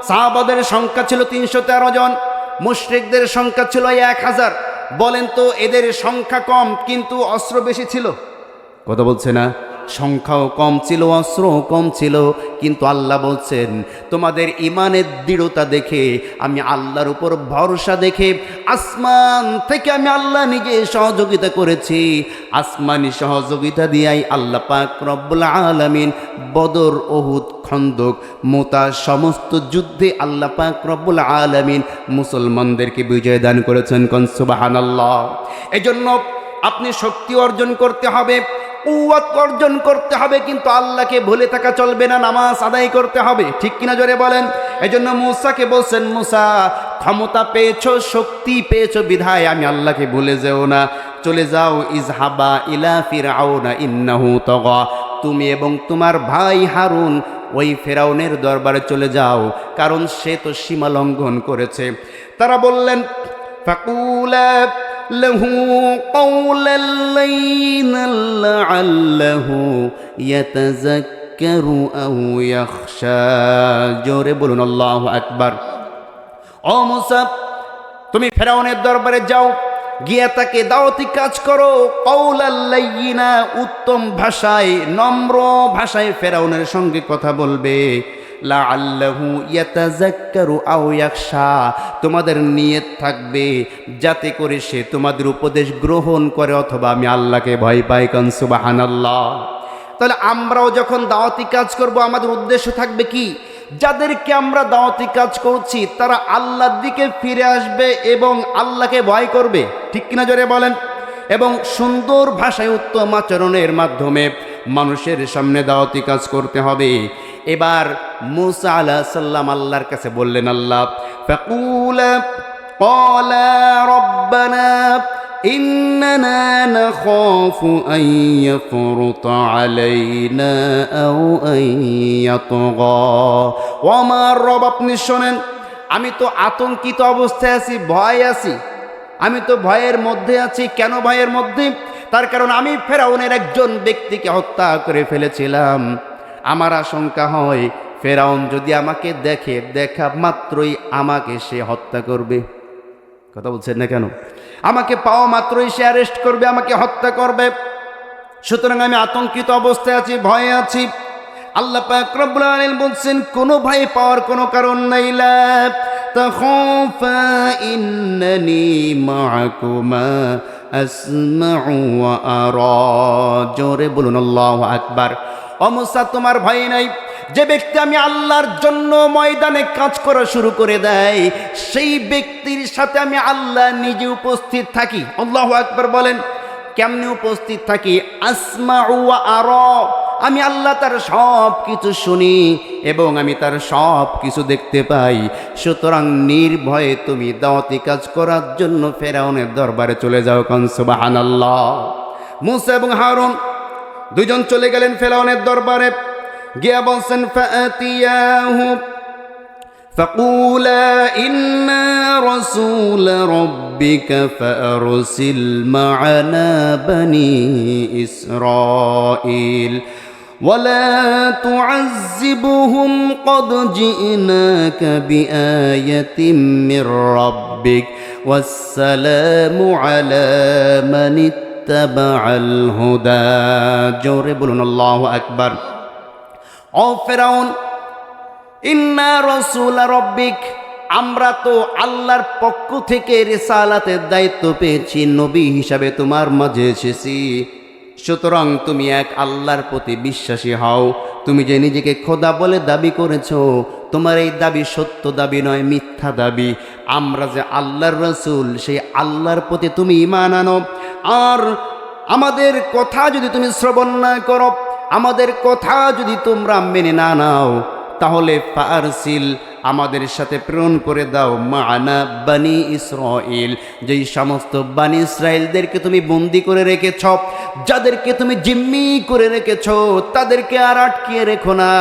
সাহাবাদের সংখ্যা ছিল 313 জন, মুশরিকদের সংখ্যা ছিল 1000। বলেন তো, এদের সংখ্যা কম কিন্তু অস্ত্র বেশি ছিল? কথা বলছে না? সংখ্যাও কম ছিল, অস্ত্রও কম ছিল, কিন্তু আল্লাহ বলছেন তোমাদের ইমানের দৃঢ়তা দেখে, আমি আল্লাহর উপর ভরসা দেখে আসমান থেকে আমি আল্লাহ নিজে সহযোগিতা করেছি। আসমানি সহযোগিতা দিয়াই আল্লাহ পাক রব্বুল আলামিন বদর, উহুদ, খন্দক, মুতা সমস্ত যুদ্ধে আল্লাহ পাক রব্বুল আলামিন মুসলমানদেরকে বিজয় দান করেছেন। কোন সুবহানাল্লাহ। এজন্য আপনি শক্তি অর্জন করতে হবে, কুওয়াত অর্জন করতে হবে, কিন্তু আল্লাহকে ভুলে থাকা চলবে না, নামাজ আদায় করতে হবে। ঠিক কিনা জোরে বলেন? এজন্য মূসাকে বলছেন, মূসা ক্ষমতা পেয়েছো, শক্তি পেয়েছো বিধায় আমি আল্লাহকে ভুলে যেও না, চলে যাও, ইজহাবা ইলা ফিরআউনা ইন্নাহু তাগা, তুমি এবং তোমার ভাই হারুন ওই ফেরাউনের দরবারে চলে যাও, কারণ সে তো সীমা লঙ্ঘন করেছে। তারা বললেন, ফাকুলা লাহু কাওলাল লাইনাল লাআল্লাহু ইয়াতাযাক্কারু আও ইয়াখশা। জোরে বলুন আল্লাহু আকবার। ও মুসা, তুমি ফেরাউনের দরবারে যাও, গিয়ে তাকে দাওয়াতি কাজ করো, কাওলাল লাইয়িনা, উত্তম ভাষায়, নম্র ভাষায় ফেরাউনের সঙ্গে কথা বলবে। লাআল্লাহু ইয়াতাযাক্কারু আও ইয়াখশা, তোমাদের নিয়ত থাকবে যাতে করে সে তোমাদের উপদেশ গ্রহণ করে অথবা আমি আল্লাহকে ভয় পাই। কান সুবহানাল্লাহ। তাহলে আমরাও যখন দাওয়াতি কাজ করব, আমাদের উদ্দেশ্য থাকবে কি? যাদেরকে আমরা দাওয়াতি কাজ করছি তারা আল্লাহর দিকে ফিরে আসবে এবং আল্লাহকে ভয় করবে। ঠিক কিনা জোরে বলেন? এবং সুন্দর ভাষায়, উত্তম আচরণের মাধ্যমে মানুষের সামনে দাওয়াতি কাজ করতে হবে। এবার মূসা আলাইহিস সালাম আল্লাহর কাছে বললেন, আল্লাহ ফাকুলা ক্বালা রাব্বানা ইন্নানা নাখাফু আন ইয়াফরুতা আলাইনা আও আন ইয়াতগা। ও আমার রব, আপনি শোনেন, আমি তো আতঙ্কিত অবস্থায় আছি, ভয় আছি, আমি তো ভয়ের মধ্যে আছি। কেন ভয়ের মধ্যে? তার কারণ আমি ফেরাউনের একজন ব্যক্তিকে হত্যা করে ফেলেছিলাম। আমার আশঙ্কা হয় ফেরাউন যদি আমাকে দেখে, দেখা মাত্রই আমাকে সে হত্যা করবে। কথা বলছেন না কেন? আমাকে পাওয়া মাত্রই সে অ্যারেস্ট করবে, আমাকে হত্যা করবে। সুতরাং আমি আতঙ্কিত অবস্থায় আছি, ভয়ে আছি। আল্লাহ পাক রব্বুল আলামিন বলছেন, কোনো ভয় পাওয়ার কোনো কারণ নাই। লা তাখাফা ইন্নানি মাআকুমা আসমাউ ওয়া আরা। জোরে বলুন আল্লাহু আকবার। ও মূসা, তোমার ভয় নাই। যে ব্যক্তি আমি আল্লাহর জন্য ময়দানে কাজ করা শুরু করে দেয়, সেই ব্যক্তির সাথে আমি আল্লাহ নিজে উপস্থিত থাকি। আল্লাহু আকবার বলেন। কেমনে উপস্থিত থাকি? আসমাউ ওয়া আরা, আমি আল্লাহ তার সব কিছু শুনি এবং আমি তার সব কিছু দেখতে পাই। সুতরাং নির্ভয়ে তুমি দাওয়াতি কাজ করার জন্য ফেরাউনের দরবারে চলে যাও। কান সুবহানাল্লাহ। মূসা এবং হারুন দুইজন চলে গেলেন ফেরাউনের দরবারে, গিয়া বলছেন, ফাআতিয়াহু ফাকুলা ইন্না রাসূল রাব্বিকা ফারসিল মা'ানা বনি ইসরাঈল ওয়ালা তু'আযিবহুম ক্বাদ জি'নাকা বিআয়াতিন মির রাব্বিক ওয়াসসালামু আলা মান ইত্তাবা'আল হুদা। জোরে বলুন আল্লাহু আকবার। ও ফেরাউন, ইন্না রাসূল রাব্বিক, আমরা তো আল্লাহর পক্ষ থেকে রিসালাতের দায়িত্ব পেয়েছি, নবী হিসাবে তোমার মাঝে এসেছি। সুতরাং তুমি এক আল্লাহর প্রতি বিশ্বাসী হও। তুমি যে নিজেকে খোদা বলে দাবি করেছো, তোমার এই দাবি সত্য দাবি নয়, মিথ্যা দাবি। আমরা যে আল্লাহর রাসূল, সেই আল্লাহর প্রতি তুমি ঈমান আনো। আর আমাদের কথা যদি তুমি শ্রবণ না করো, আমাদের কথা যদি তোমরা মেনে না নাও, তাহলে ফারসিল, আমাদের সাথে প্রেরণ করে দাও, মানা বানি ইসরাইল, যেই সমস্ত বানি ইসরাইলদেরকে তুমি বন্দি করে রেখেছ, যাদেরকে তুমি জিম্মি করে রেখেছ, তাদেরকে আর আটকিয়ে রেখো না।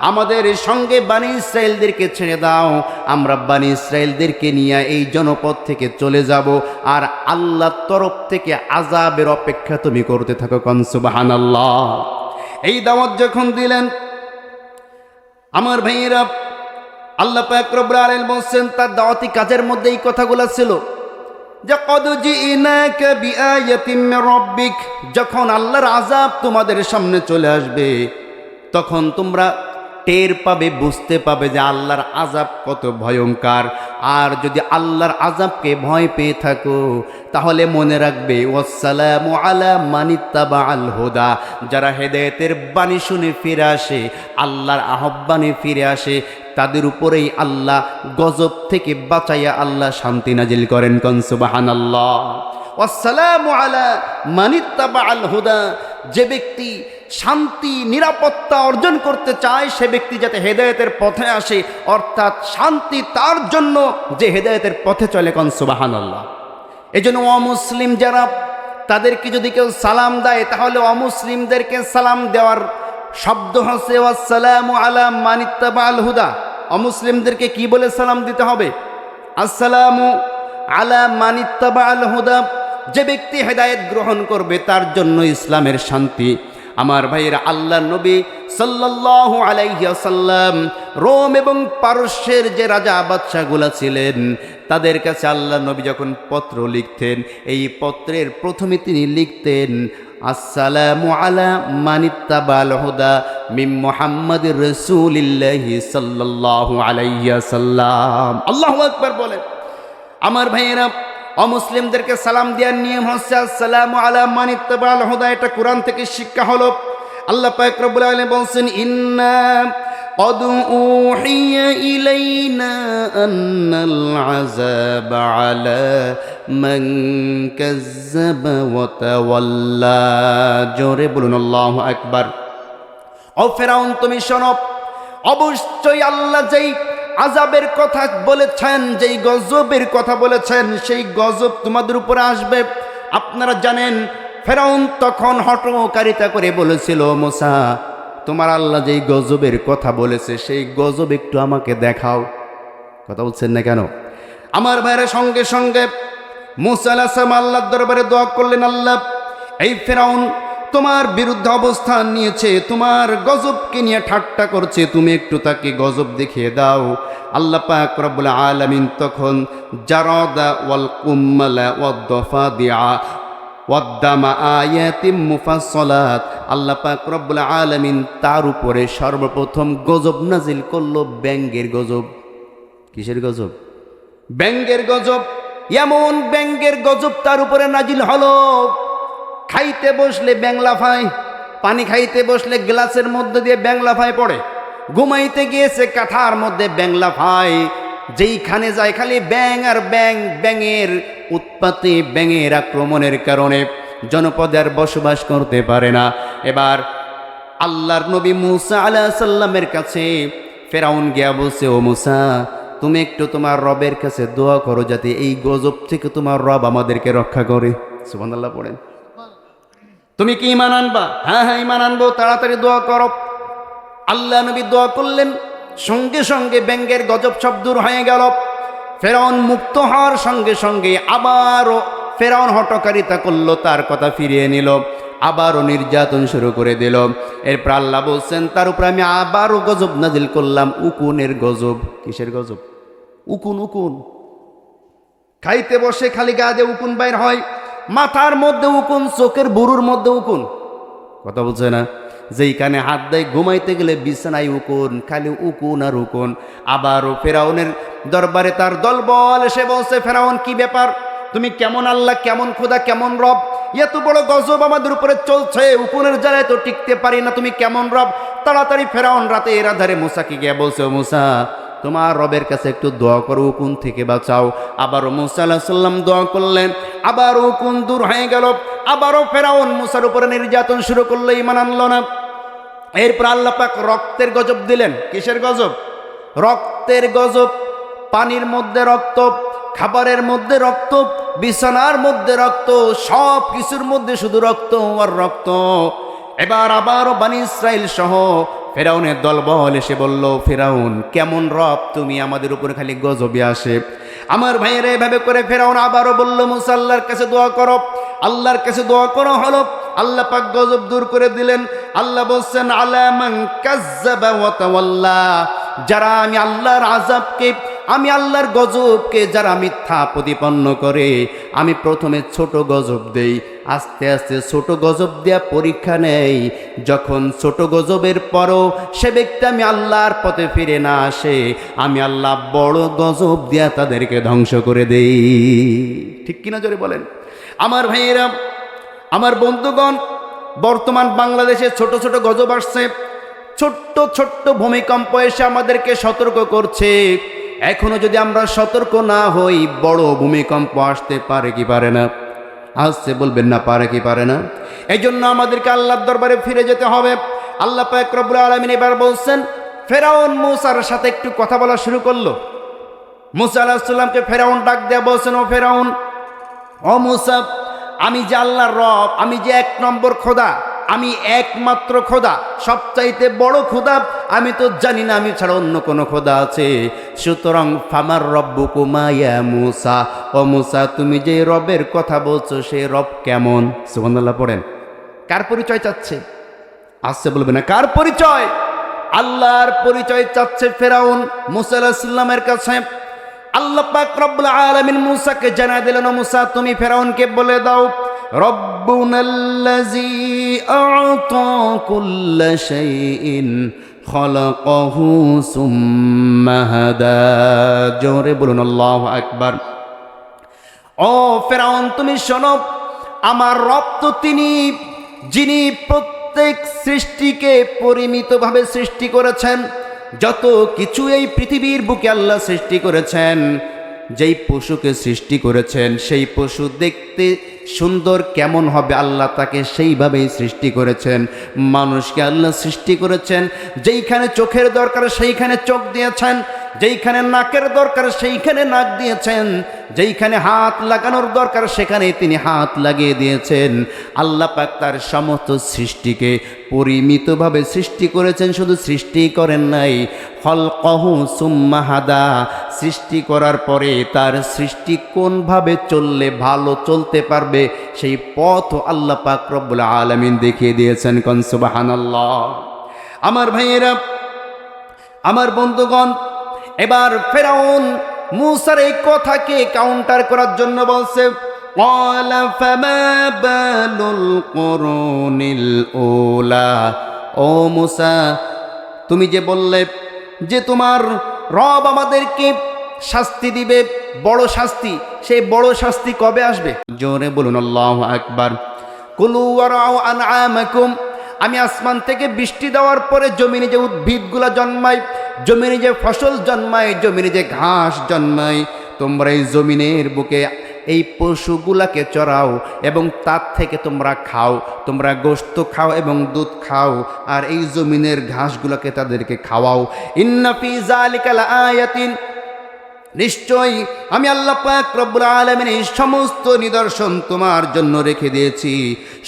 আমাদের সঙ্গে বানি ইসরাইলদেরকে ছেড়ে দাও। আমরা বানি ইসরাইলদেরকে নিয়ে এই জনপদ থেকে চলে যাব, আর আল্লাহর তরফ থেকে আযাবের অপেক্ষা তুমি করতে থাকো। কোন সুবহানাল্লাহ। এই দাওয়াত যখন দিলেন, আমার ভাইয়েরা, আল্লাহ পাক রব্বুল আলামিন বলছেন তার দাওয়াতি কাজের মধ্যে এই কথাগুলো ছিল যে কদ জিনাকা বিআয়াতিন মির রাব্বিক, যখন আল্লাহর আযাব তোমাদের সামনে চলে আসবে, তখন তোমরা টের পাবে, বুঝতে পাবে যে আল্লাহর আযাব কত ভয়ঙ্কর। আর যদি আল্লাহর আযাবকে ভয় পেয়ে থাকো, তাহলে মনে রাখবে ওয়াসসালামু আলা মানিত্তাবাআল হুদা, যারা হেদায়েতের বাণী শুনে ফিরে আসে, আল্লাহর আহ্বানে ফিরে আসে, তাদের উপরেই আল্লাহ গজব থেকে বাঁচাইয়া আল্লাহ শান্তি নাজিল করেন। কোন সুবহানাল্লাহ। ওয়াসসালামু আলা মানিত্তাবাআল হুদা, যে ব্যক্তি শান্তি নিরাপত্তা অর্জন করতে চায়, সে ব্যক্তি যাতে হেদায়েতের পথে আসে, অর্থাৎ শান্তি তার জন্য যে হেদায়েতের পথে চলে। কোন সুবহানাল্লাহ। এজন্য অমুসলিম যারা, তাদেরকে যদি কেউ সালাম দেয়, তাহলে অমুসলিমদেরকে সালাম দেওয়ার শব্দ হচ্ছে ওয়াসসালামু আলা মানিত্তাবাআল হুদা। অমুসলিমদেরকে কি বলে সালাম দিতে হবে? আসসালামু আলা মানিত্তাবাআল হুদা। যে ব্যক্তি হেদায়েত গ্রহণ করবে, তার জন্য ইসলামের শান্তি। আমার ভাইয়েরা, আল্লাহ নবী সাল্লাল্লাহু আলাইহি ওয়াসাল্লাম রোম এবং পারস্যের যে রাজা বাদশাহগুলা ছিলেন, তাদের কাছে আল্লাহ নবী যখন পত্র লিখতেন, এই পত্রের প্রথমে তিনি লিখতেন আসসালামু আলা মানিত্তাবাল হুদা মিন মুহাম্মাদির রাসূলিল্লাহি সাল্লাল্লাহু আলাইহি ওয়াসাল্লাম। আল্লাহু আকবার বলেন। আমার ভাইয়েরা, অমুসলিমদেরকে সালাম দেওয়ার নিয়ম হচ্ছে আসসালামু আলা মানিত্তাবাল হুদা। এটা কোরআন থেকে শিক্ষা হলো। আল্লাহ পাক রব্বুল আলামিন বলেন ইন্না قد أوحي إلينا أن العذاب على من كذب وتولى। জোরে বলুন আল্লাহু আকবার। ও ফেরাউন, তুমি শোনো, অবশ্যই আল্লাহ যেই আযাবের কথা বলেছেন, যেই গজবের কথা বলেছেন, সেই গজব তোমাদের উপরে আসবে। আপনারা জানেন, ফেরাউন তখন হটকারিতা করে বলেছিল, মুসা, তোমার আল্লাহ যেই গজবের কথা বলেছে, সেই গজব একটু আমাকে দেখাও। কথা বলছেন না কেন? আমার ভাইরা, সঙ্গে সঙ্গে মুসা আলাইহিস সালাম আল্লাহর দরবারে দোয়া করলেন, আল্লাহ, এই ফেরাউন তোমার বিরুদ্ধে অবস্থান নিয়েছে, তোমার গজবকে নিয়ে ঠাট্টা করছে, তুমি একটু তাকে গজব দেখিয়ে দাও। আল্লাহ পাক রব্বুল আলামিন তখন জারাদা ওয়াল কুম্মালা ওয়াদ দাফাদিআ ওয়াদ্দামা আয়াতিম মুফাসসালাত, আল্লাহ পাক রব্বুল আলামিন তার উপরে সর্বপ্রথম গজব নাজিল করলো, ব্যাঙের গজব। কিসের গজব? ব্যাঙের গজব। এমন ব্যাঙের গজব তার উপরে নাজিল হলো, খাইতে বসলে ব্যাঙ লাফায়, পানি খাইতে বসলে গ্লাসের মধ্যে দিয়ে ব্যাঙ লাফায় পড়ে, ঘুমাইতে গিয়েছে কাঁথার মধ্যে ব্যাঙ লাফায়, যেইখানে যায় খালি ব্যাঙ আর ব্যাঙ। ব্যাঙের উৎপত্তি, ব্যাঙের আক্রমণের কারণে জনপদে আর বসবাস করতে পারে না। এবার আল্লাহর নবী মুসা আলাইহিস সালামের কাছে ফেরাউন গিয়া বলছে, ও মুসা, তুমি একটু তোমার রবের কাছে দোয়া করো, যাতে এই গজব থেকে তোমার রব আমাদেরকে রক্ষা করে। সুবহানাল্লাহ পড়েন। তুমি কি ঈমান আনবা? হ্যাঁ হ্যাঁ, ঈমান আনবো, তাড়াতাড়ি দোয়া করো। আল্লাহ নবী দোয়া করলেন, সঙ্গে সঙ্গে ব্যাঙের গজব সব দূর হয়ে গেল। ফেরাউন মুক্ত হওয়ার সঙ্গে সঙ্গে আবারও ফেরাউন হটকারিতা করলো, তার কথা ফিরিয়ে নিল, আবারও নির্যাতন শুরু করে দিল। এরপর আল্লাহ বলছেন, তার উপরে আমি আবারও গজব নাজিল করলাম, উকুনের গজব। কিসের গজব? উকুন। উকুন খাইতে বসে খালি গা দিয়ে উকুন বাইর হয়, মাথার মধ্যে উকুন, চোখের বুরুর মধ্যে উকুন। কথা বলছে না? যেইখানে হাত দেয় ঘুমাইতে গেলে বিছানায় উকুন, খালি উকুন আর উকুন। আবারও ফেরাউনের দরবারে তার দলবল এসে বলছে, ফেরাউন কি ব্যাপার, তুমি কেমন আল্লাহ, কেমন খোদা, কেমন রব, এত বড় গজব আমাদের উপরে চলছে, উকুনের জ্বালায় তো টিকতে পারি না, তুমি কেমন রব? তাড়াতাড়ি ফেরাউন রাতে এর আধারে মুসাকে গিয়ে বলছে, ও মুসা, তোমার রবের কাছে একটু দোয়া করো, উকুন থেকে বাঁচাও। আবারও মুসা আলাইহিস সালাম দোয়া করলেন, আবার উকুন দূর হয়ে গেল। আবারও ফেরাউন মুসার উপরে নির্যাতন শুরু করলো, ঈমান আনলো না। এরপর আল্লাহ পাক রক্তের গজব দিলেন। কিসের গজব? রক্তের গজব। পানির মধ্যে রক্ত, খাবারের মধ্যে রক্ত, বিছানার মধ্যে রক্ত, সব কিছুর মধ্যে শুধু রক্ত আর রক্ত। এবার আবারও বনী ইসরাইল সহ ফেরাউনের দলবল এসে বলল, ফেরাউন কেমন রব তুমি, আমাদের উপরে খালি গজবে আসে। আমার ভাইয়েরা এভাবে করে ফেরাউন আবারও বলল, মুসা আল্লাহর কাছে দোয়া করো, আল্লাহর কাছে দোয়া করো। হলো আল্লাহ পাক গজব দূর করে দিলেন। আল্লাহ বলছেন, আলা মান কাজ্জাবা ওয়া তাওয়াল্লা, যারা আমি আল্লাহর আযাবকে, আমি আল্লাহর গজবকে যারা মিথ্যা প্রতিপন্ন করে, আমি প্রথমে ছোট গজব দেই, আস্তে আস্তে ছোট গজব দেয়া পরীক্ষা নেই। যখন ছোট গজবের পরও সে ব্যক্তি আমি আল্লাহর পথে ফিরে না আসে, আমি আল্লাহ বড় গজব দেয়া তাদেরকে ধ্বংস করে দেই। ঠিক কিনা জোরে বলেন? আমার ভাইয়েরা, আমার বন্ধুগণ, বর্তমান বাংলাদেশে ছোট ছোট গজব আসছে, ছোট্ট ছোট্ট ভূমিকম্প এসে আমাদেরকে সতর্ক করছে। এখনো যদি আমরা সতর্ক না হই, বড় ভূমিকম্প আসতে পারে কি পারে না? আসছে, বলবেন না পারে কি পারে না? এই জন্য আমাদেরকে আল্লাহর দরবারে ফিরে যেতে হবে। আল্লাহ পাক রব্বুল আলামিন এবার বলছেন, ফেরাউন মুসার সাথে একটু কথা বলা শুরু করলো। মুসা আলাইহিস সালামকে ফেরাউন ডাক দেয়া বলছেন, ও ফেরাউন, ও মুসা, আমি যে আল্লাহর রব, আমি যে এক নম্বর খোদা, আমি একমাত্র খোদা, সবচাইতে বড় খোদা, আমি তো জানি না আমি ছাড়া অন্য কোনো খোদা আছে। সুতরাং ফামার রব্বুকুমা ইয়া মুসা, ও মুসা, তুমি যে রবের কথা বলছো সেই রব কেমন? সুবহানাল্লাহ পড়েন। কার পরিচয় চাচ্ছে? আসছে, বলবে না কার পরিচয়? আল্লাহর পরিচয় চাচ্ছে ফেরাউন মুসা আলাইহিস সালামের কাছে। আল্লাহ পাক রব্বুল আলামিন মুসাকে জানায় দিলেন, ও মুসা, তুমি ফেরাউনকে বলে দাও, রব্বুনাল্লাযী আ'তা কুল্লা শাইইন খালাকাহু সুম্মা হাদা। জোরে বলুন আল্লাহু আকবার। ও ফেরাউন, তুমি শোনো, আমার রব তো তিনি, যিনি প্রত্যেক সৃষ্টিকে পরিমিতভাবে সৃষ্টি করেছেন। যত কিছু এই পৃথিবীর বুকে আল্লাহ সৃষ্টি করেছেন, যেই পশুকে সৃষ্টি করেছেন, সেই পশু দেখতে সুন্দর কেমন হবে আল্লাহ তাকে সেইভাবেই সৃষ্টি করেছেন। মানুষকে আল্লাহ সৃষ্টি করেছেন, যেইখানে চোখের দরকার সেইখানে চোখ দিয়েছেন, যেইখানে নাকের দরকার সেইখানে নাক দিয়েছেন, যেইখানে হাত লাগানোর দরকার সেখানে তিনি হাত লাগিয়ে দিয়েছেন। আল্লাহ পাক তার সমস্ত সৃষ্টিকে পরিমিতভাবে সৃষ্টি করেছেন। শুধু সৃষ্টি করেন নাই, খালকাহু সুম্মা হাদা, সৃষ্টি করার পরে তার সৃষ্টি কোনভাবে চললে ভালো চলতে পারবে সেই পথ আল্লাহ পাক রব্বুল আলামিন দেখিয়ে দিয়েছেন। কোন সুবহানাল্লাহ। আমার ভাইয়েরা, আমার বন্ধুগণ, এবার ফেরাউন মুসার এই কথাকে কাউন্টার করার জন্য বলছে, ক্বালা ফামা বালুল কুরুনিল উলা। ও মুসা, তুমি যে বললে যে তোমার রব আমাদেরকে শাস্তি দিবে, বড় শাস্তি, সেই বড় শাস্তি কবে আসবে? জোরে বলুন আল্লাহু আকবার। কুলু ওয়ারাউ আনআমাকুম, আমি আসমান থেকে বৃষ্টি দেওয়ার পরে জমিনে যে উদ্ভিদগুলো জন্মায়, জমিনে যে ফসল জন্মায়, জমিনে যে ঘাস জন্মায়, তোমরা এই জমিনের বুকে এই পশুগুলাকে চড়াও এবং তার থেকে তোমরা খাও, তোমরা গোশত খাও এবং দুধ খাও, আর এই জমিনের ঘাসগুলোকে তাদেরকে খাওয়াও। ইন্না ফি যালিকা লাআয়াতিন, নিশ্চয়ই আমি আল্লাহ পাক রব্বুল আলামিন এই সমস্ত নিদর্শন তোমার জন্য রেখে দিয়েছি।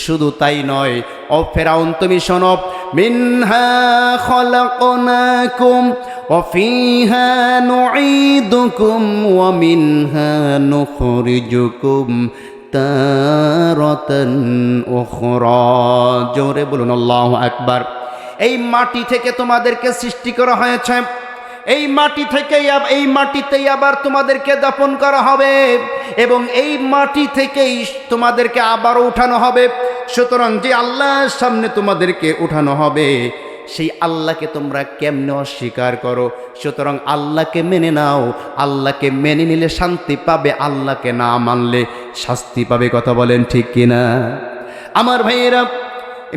শুধু তাই নয়, ও ফেরাউন তুমি শোনো, মিনহা খালাকনাকুম ওয়া ফিহা নুঈদুকুম ওয়া মিনহা নুখরিজুকুম তারাতান উখরা। জোরে বলুন আল্লাহু আকবার। এই মাটি থেকে তোমাদেরকে সৃষ্টি করা হয়েছে, এই মাটি থেকেই, এই মাটিতেই আবার তোমাদেরকে দাফন করা হবে এবং এই মাটি থেকেই তোমাদেরকে আবারও উঠানো হবে। সুতরাং যে আল্লাহর সামনে তোমাদেরকে উঠানো হবে সেই আল্লাহকে তোমরা কেমনে অস্বীকার করো? সুতরাং আল্লাহকে মেনে নাও, আল্লাহকে মেনে নিলে শান্তি পাবে, আল্লাহকে না মানলে শাস্তি পাবে। কথা বলেন ঠিক কিনা? আমার ভাইয়েরা,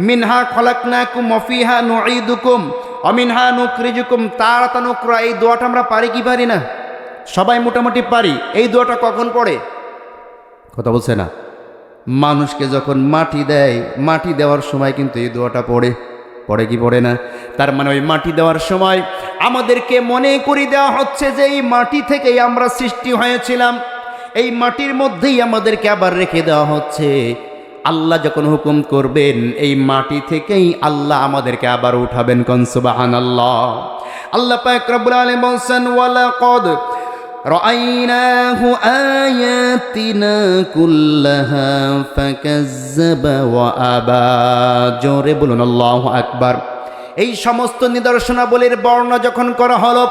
মিনহা খলাকনাকুম ওয়া ফিহা নুঈদুকুম ওয়া মিনহা নুখরিজুকুম তারাতান উখরা। এই দোয়াটা আমরা পারি কি পারি না? সবাই মোটামুটি পারি। এই দোয়াটা কখন পড়ে? কথা বলছে না? মানুষকে যখন মাটি দেয়, মাটি দেওয়ার সময় কিন্তু এই দোয়াটা পড়ে। পড়ে কি পড়ে না? তার মানে ওই মাটি দেওয়ার সময় আমাদেরকে মনে করিয়ে দেওয়া হচ্ছে যে এই মাটি থেকেই আমরা সৃষ্টি হয়েছিলাম, এই মাটির মধ্যেই আমাদেরকে আবার রেখে দেওয়া হচ্ছে। আল্লাহ যখন হুকুম করবেন এই মাটি থেকেই আল্লাহ আমাদেরকে আবার উঠাবেন। কোন সুবহানাল্লাহ। আল্লাহ পাক রব্বুল আলামিন বলেন, ওয়ালাকাদ রাআইনাহু আয়াতিনা কুল্লাহা ফাকাজ্জাবা ওয়া আবা। জোরে বলুন আল্লাহু আকবার। এই সমস্ত নিদর্শনাবলীর বর্ণনা যখন করা হলো,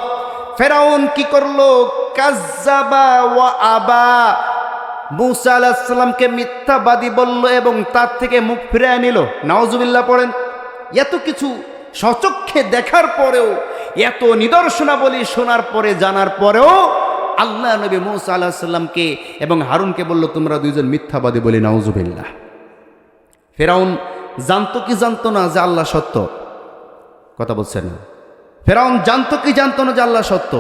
ফেরাউন কি করলো? কাজ্জাবা ওয়া আবা। মূসা আলাইহিস সালামকে মিথ্যাবাদী বলল এবং তার থেকে মুখ ফিরিয়ে নিল। নাউজুবিল্লাহ পড়েন। এত কিছু সচক্ষে দেখার পরেও, এত নিদর্শনাবলী শোনার পরে, জানার পরেও আল্লাহ নবী মূসা আলাইহিস সালামকে এবং হারুনকে বলল, তোমরা দুইজন মিথ্যাবাদী বলে। নাউজুবিল্লাহ। ফেরাউন জানতো কি জানতো না যে আল্লাহ সত্য? কথা বলছেন না? ফেরাউন জানতো কি জানতো না যে আল্লাহ সত্য?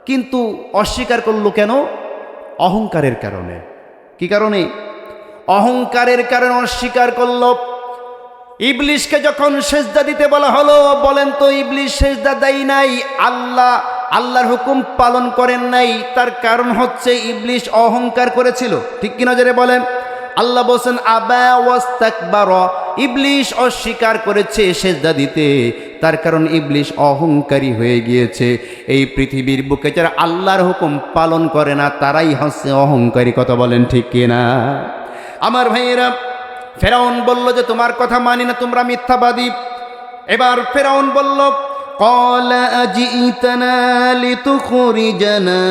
কিন্তু অস্বীকার করলো কেন? অহংকারের কারণে। কি কারণে? অহংকারের কারণে অস্বীকার করলো। ইবলিশকে যখন সেজদা দিতে বলা হলো, বলেন তো ইবলিশ সেজদা দেয় নাই, আল্লাহর হুকুম পালন করেন নাই। তার কারণ হচ্ছে ইবলিশ অহংকার করেছিল। ঠিক কিনা জোরে বলেন? আল্লাহ বলেন আবা ওয়াস্তাকবারা। ইবলিশ অস্বীকার করেছে সেজদা দিতে, তার কারণ ইবলিশ অহংকারী হয়ে গিয়েছে। এই পৃথিবীর বুকে যারা আল্লাহর হুকুম পালন করে না তারাই হচ্ছে অহংকারী। কথা বলেন ঠিক কিনা? আমার ভাইয়েরা, ফেরাউন বলল যে তোমার কথা মানি না, তোমরা মিথ্যাবাদী। এবার ফেরাউন বলল, ক্বালা আজিতানা লিতুখরিজানা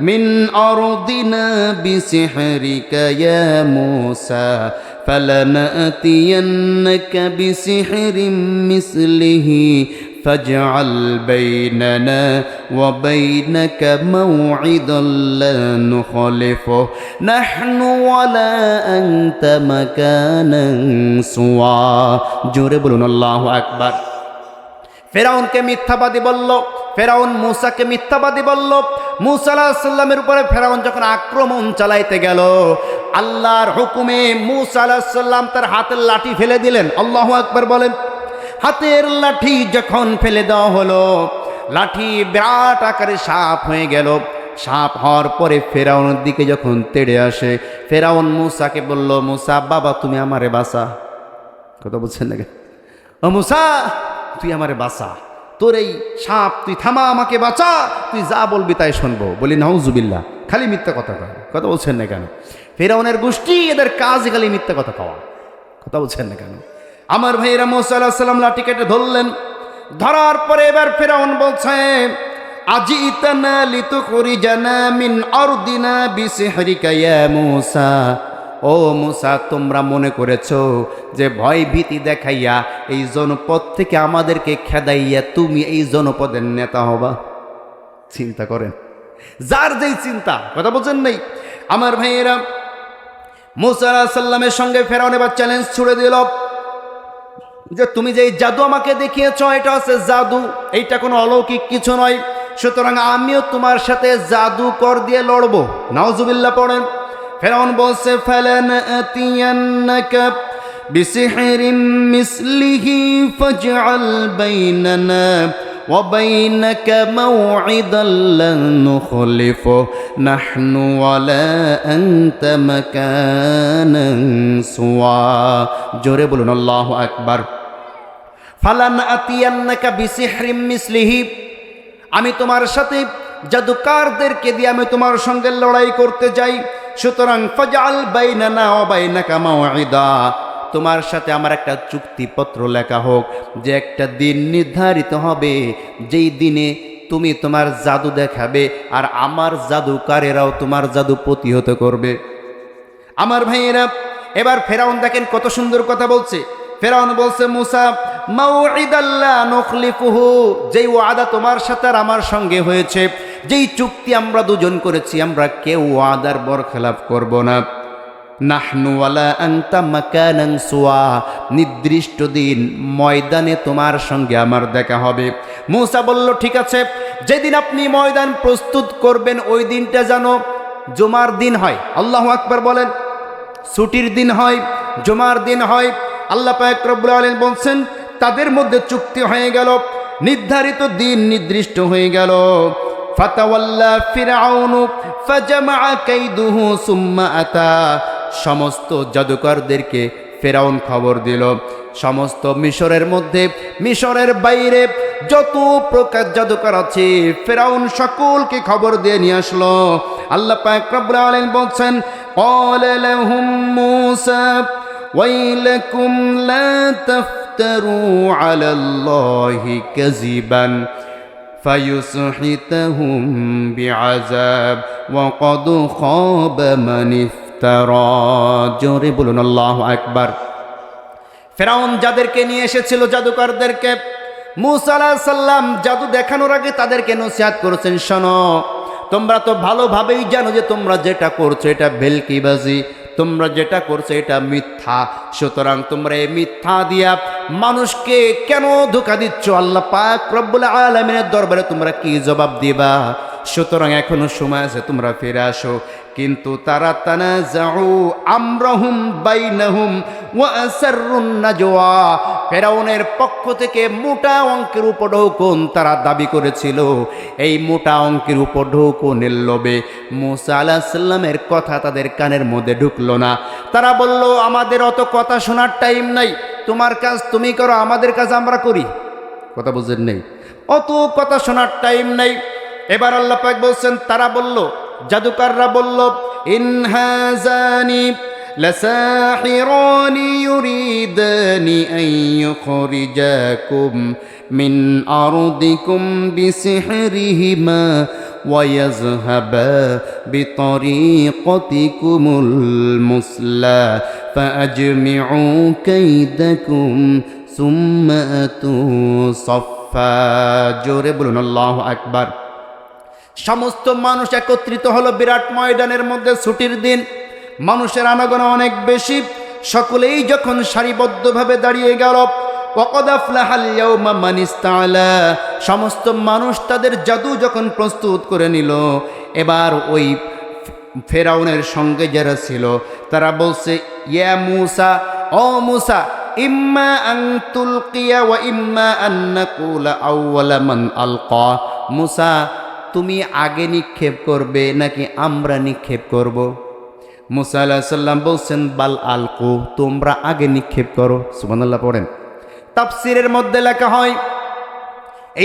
মিন আরদিনা বিসিহরিকা ইয়া মূসা ফালানাতিয়ান্নাকা বিসিহরিম মিসলিহি ফাজআল বাইনানা ওয়া বাইনাকা মাওঈদান লা নুখলিফুহু নাহনু ওয়ালা আনতা মাকানান সুওয়া। জোরে বলুন আল্লাহু আকবার। ফেরাউনকে মিথ্যাবাদী বলল, ফেরাউন মূসাকে মিথ্যাবাদী বলল। মূসা আলাইহিস সালামের উপরে ফেরাউন যখন আক্রমণ চালাইতে গেল, আল্লাহর হুকুমে মূসা আলাইহিস সালাম তার হাতের লাঠি ফেলে দিলেন। আল্লাহু আকবার বলেন। হাতের লাঠি যখন ফেলে দেওয়া হলো, লাঠি বিরাট আকারে সাপ হয়ে গেল। সাপ হওয়ার পরে ফেরাউনের দিকে যখন তেড়ে আসে, ফেরাউন মূসাকে বলল, মূসা বাবা তুমি আমারে বাঁচা। কথা বলছেন নাকি? ও মূসা তুই আমারে বাঁচা, তোর এই সাপ তুই থামা, আমাকে বাঁচা, তুই যা বলবি তাই শুনবো। বলি নাউজুবিল্লাহ। খালি মিথ্যা কথা কয়। কথা বলছেন না কেন? ফেরাউনের গোষ্ঠী, এদের কাজ খালি মিথ্যা কথা কওয়া। কথা বলছেন না কেন? আমার ভাইয়েরা, মূসা আলাইহিস সালাম লাঠি কেটে ধরলেন। ধরার পরে এবার ফেরাউন বলছে, আজিতানা লিতুখরিজানা মিন আরদিনা বিসিহরিকা ইয়া মূসা। ও মূসা, তোমরা মনে করেছো যে ভয় ভীতি দেখাইয়া এই জনপদ থেকে আমাদেরকে খেদাইয়া তুমি এই জনপদের নেতা হবা? চিন্তা করেন, যার যেই চিন্তা। কথা বলছেন নাই? আমার ভাইয়েরা, মূসা আলাইহিস সালামের সঙ্গে ফেরাউন এবার চ্যালেঞ্জ ছুড়ে দিল যে তুমি যে জাদু আমাকে দেখিয়েছ এটা হচ্ছে জাদু, এইটা কোনো অলৌকিক কিছু নয়। সুতরাং আমিও তোমার সাথে জাদুকর দিয়ে লড়বো। নাউজুবিল্লাহ পড়েন। ফেরাউন বলছে, ফালানাতিয়ান্নাকা বিসিহরিম মিসলিহি ফাজআল বাইনানা ওয়া বাইনাকা মাওঈদান লান নুখলিফুহু নাহনু ওয়ালা আনতা মাকানান সুওয়া। জোরে বলুন আল্লাহু আকবার। ফালানাতিয়ান্নাকা বিসিহরিম মিসলিহি, আমি তোমার সাথে জাদুকারদেরকে দিয়ে আমি তোমার সঙ্গে লড়াই করতে যাই। সুতরাং ফাজআল বাইনানা ওয়া বাইনাকা মাওঈদা, তোমার সাথে আমার একটা চুক্তিপত্র লেখা হোক যে একটা দিন নির্ধারিত হবে যেই দিনে তুমি তোমার জাদু দেখাবে আর আমার জাদুকারেরাও তোমার জাদু প্রতিহত করবে। আমার ভাইয়েরা, এবার ফেরাউন দেখেন কত সুন্দর কথা বলছে। ফেরাউন বলছে, মুসা মাউইদাল্লাহ নুখলিফুহু, যেই ওয়াদা তোমার সাথে আর আমার সঙ্গে হয়েছে, যেই চুক্তি আমরা দুজন করেছি, আমরা কেউ ওয়াদার বরখেলাপ করব না। নাহনু ওয়ালা আনতা মাকানান সুয়া, নির্দিষ্ট দিন ময়দানে তোমার সঙ্গে আমার দেখা হবে। মুসা বলল, ঠিক আছে, যেদিন আপনি ময়দান প্রস্তুত করবেন ওই দিনটা যেন জুমার দিন হয়। আল্লাহু আকবার বলেন। ছুটির দিন হয়, জুমার দিন হয়। আল্লাহ পাক রব্বুল আলামিন বলছেন, তাদের মধ্যে চুক্তি হয়ে গেল, নির্ধারিত দিন নির্দিষ্ট হয়ে গেল। ফাতাওয়াল্লা ফিরআউনু ফাজামা কাইদুহু সুম্মা আতা, সমস্ত জাদুকরদেরকে ফেরাউন খবর দিল। সমস্ত মিশরের মধ্যে, মিশরের বাইরে যত প্রকার জাদুকর আছে, ফেরাউন সকলকে খবর দিয়ে নিয়ে আসলো। আল্লাহ পাক রব্বুল আলামিন বলছেন, ক্বালা লাহুম মূসা ওয়াইলাকুম লা তাফতারু আলাল্লাহি কাযিবান ফায়ুসহিতাহুম বিআযাব ওয়া ক্বাদ খাবা মান ইফতারা। জোরে বলুন আল্লাহু আকবার। ফেরাউন যাদেরকে নিয়ে এসেছিল, জাদুকরদেরকে, মূসা আলাইহিস সালাম জাদু দেখানোর আগে তাদেরকে নসিহত করেছেন, শোনো, তোমরা তো ভালোভাবেই জানো যে তোমরা যেটা করছো এটা ভেলকিবাজি, তোমরা যেটা করছো এটা মিথ্যা। সুতরাং তোমরা এই মিথ্যা দিয়া মানুষকে কেন ধোঁকা দিচ্ছ? আল্লাহ পাক রব্বুল আলামিনের দরবারে তোমরা কি জবাব দিবা? সুতরাং এখনো সময় আছে, তোমরা ফিরে আসো। কিন্তু তারা তানাজাউ আমরাহুম বাইনাহুম ওয়া আসাররুন নাজওয়া, ফেরাউনের পক্ষ থেকে মোটা অঙ্কের উপঢৌকন তারা দাবি করেছিল। এই মোটা অঙ্কের উপঢৌকনের লোভে মূসা আলাইহিস সালামের কথা তাদের কানের মধ্যে ঢুকলো না। তারা বলল, আমাদের অত কথা শোনার টাইম নাই, তোমার কাজ তুমি করো, আমাদের কাজ আমরা করি। কথা বুঝেন নেই? অত কথা শোনার টাইম নাই। এবার আল্লাহ পাক বলছেন, তারা বলল, জাদুকররা বলল, ইন হাযানি লাসাহিরানি ইউরিদানি আন ইউখরিজাকুম মিন আরদিকুম বিসিহরিহিমা ওয়া ইয়াযহাবা বিতরিকাতিকুমুল মুসলা ফাআজমিউ কাইদাকুম সুম্মা আতু সাফফা। জোরে বলুন আল্লাহু আকবার। সমস্ত মানুষ একত্রিত হলো বিরাট ময়দানের মধ্যে। ছুটির দিন, মানুষের আনাগোনা অনেক বেশি। সকলেই যখন সারিবদ্ধভাবে দাঁড়িয়ে গেল, ওয়াকাদ আফলাহাল ইয়াউমা মান ইসতাআলা, সমস্ত মানুষ তাদের জাদু যখন প্রস্তুত করে নিল, এবার ওই ফেরাউনের সঙ্গে যারা ছিল তারা বলছে, ইয়া মূসা, ও মূসা, ইম্মা আন তুলকিয়া ওয়া ইম্মা আন নাকুলা আউওয়ালা মান আলকা। মূসা, তুমি আগে নিক্ষেপ করবে নাকি আমরা নিক্ষেপ করব? মূসা আলাইহিস সালাম বলছেন, বাল আলকু, তোমরা আগে নিক্ষেপ করো। সুবহানাল্লাহ পড়েন। তাফসীরের মধ্যে লেখা হয়,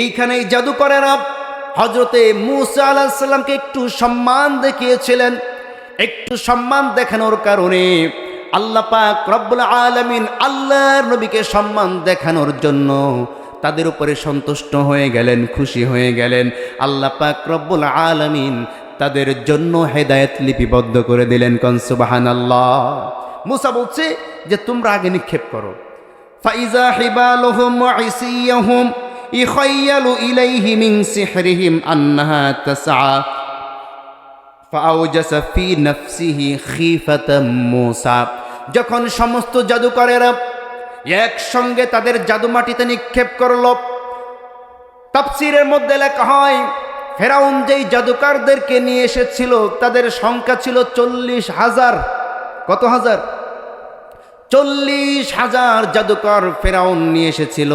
এইখানেই জাদুকরেরা হযরতে মূসা আলাইহিস সালামকে একটু সম্মান দেখিয়েছিলেন। একটু সম্মান দেখানোর কারণে আল্লাহ পাক রব্বুল আলামিন আল্লাহর নবীকে সম্মান দেখানোর জন্য তাদের উপরে সন্তুষ্ট হয়ে গেলেন, খুশি হয়ে গেলেন। আল্লাহ পাক রব্বুল আলামিন তাদের জন্য হেদায়েত লিপিবদ্ধ করে দিলেন। কোন সুবহানাল্লাহ। মূসা বলছে যে তোমরা আগে নিক্ষেপ করো। ফাইজা হিবালুহুম ওয়া ইসিয়াহুম ইখাইয়ালু ইলাইহি মিন সিহরিহিম আন্নাহা তাসআ ফাআওজাসা ফি নাফসিহি খীফাতাম মূসা। যখন সমস্ত জাদুকরেরা একসঙ্গে তাদের জাদু মাটিতে নিক্ষেপ করল, তাফসীরের মধ্যে লেখা হয়, ফেরাউন যেই জাদুকরদেরকে নিয়ে এসেছিল তাদের সংখ্যা ছিল 40,000। কত হাজার? 40,000 জাদুকর ফেরাউন নিয়ে এসেছিল।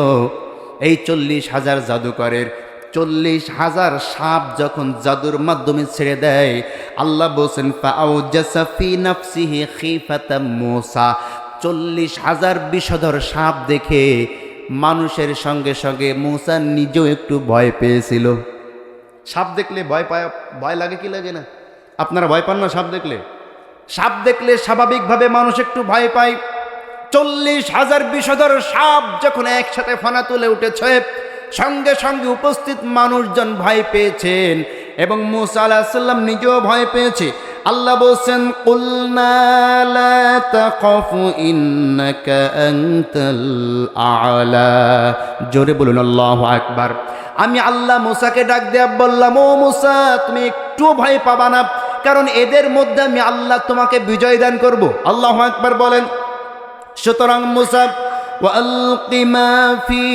এই 40,000 জাদুকরের 40,000 সাপ যখন জাদুর মাধ্যমে ছেড়ে দেয়, আল্লাহ বলছেন, ফাআওজাসা ফি নাফসিহি খীফাতাম মূসা। 40,000 বিষধর সাপ দেখে মানুষের সঙ্গে সঙ্গে মূসা নিজেও একটু ভয় পেয়েছিল। সাপ দেখলে ভয় লাগে কি লাগে না? আপনারা ভয় পান না সাপ দেখলে? সাপ দেখলে স্বাভাবিকভাবে মানুষ একটু ভয় পায়। 40,000 বিষধর সাপ যখন একসাথে ফানা তুলে উঠেছে, সঙ্গে সঙ্গে উপস্থিত মানুষজন ভয় পেয়েছেন এবং মূসা আলাইহিস সালাম নিজেও ভয় পেয়েছে। আল্লাহ বলছেন কুলনা লা তাখাফু ইন্নাকা আনতাল আ'লা। জোরে বলুন আল্লাহু আকবার। আমি আল্লাহ মুসাকে ডাক দিয়ে বললাম, ও মুসা, তুমি একটু ভয় পাবা না, কারণ এদের মধ্যে আমি আল্লাহ তোমাকে বিজয় দান করব। আল্লাহু আকবার বলেন। সুতরাং মুসা وألق ما في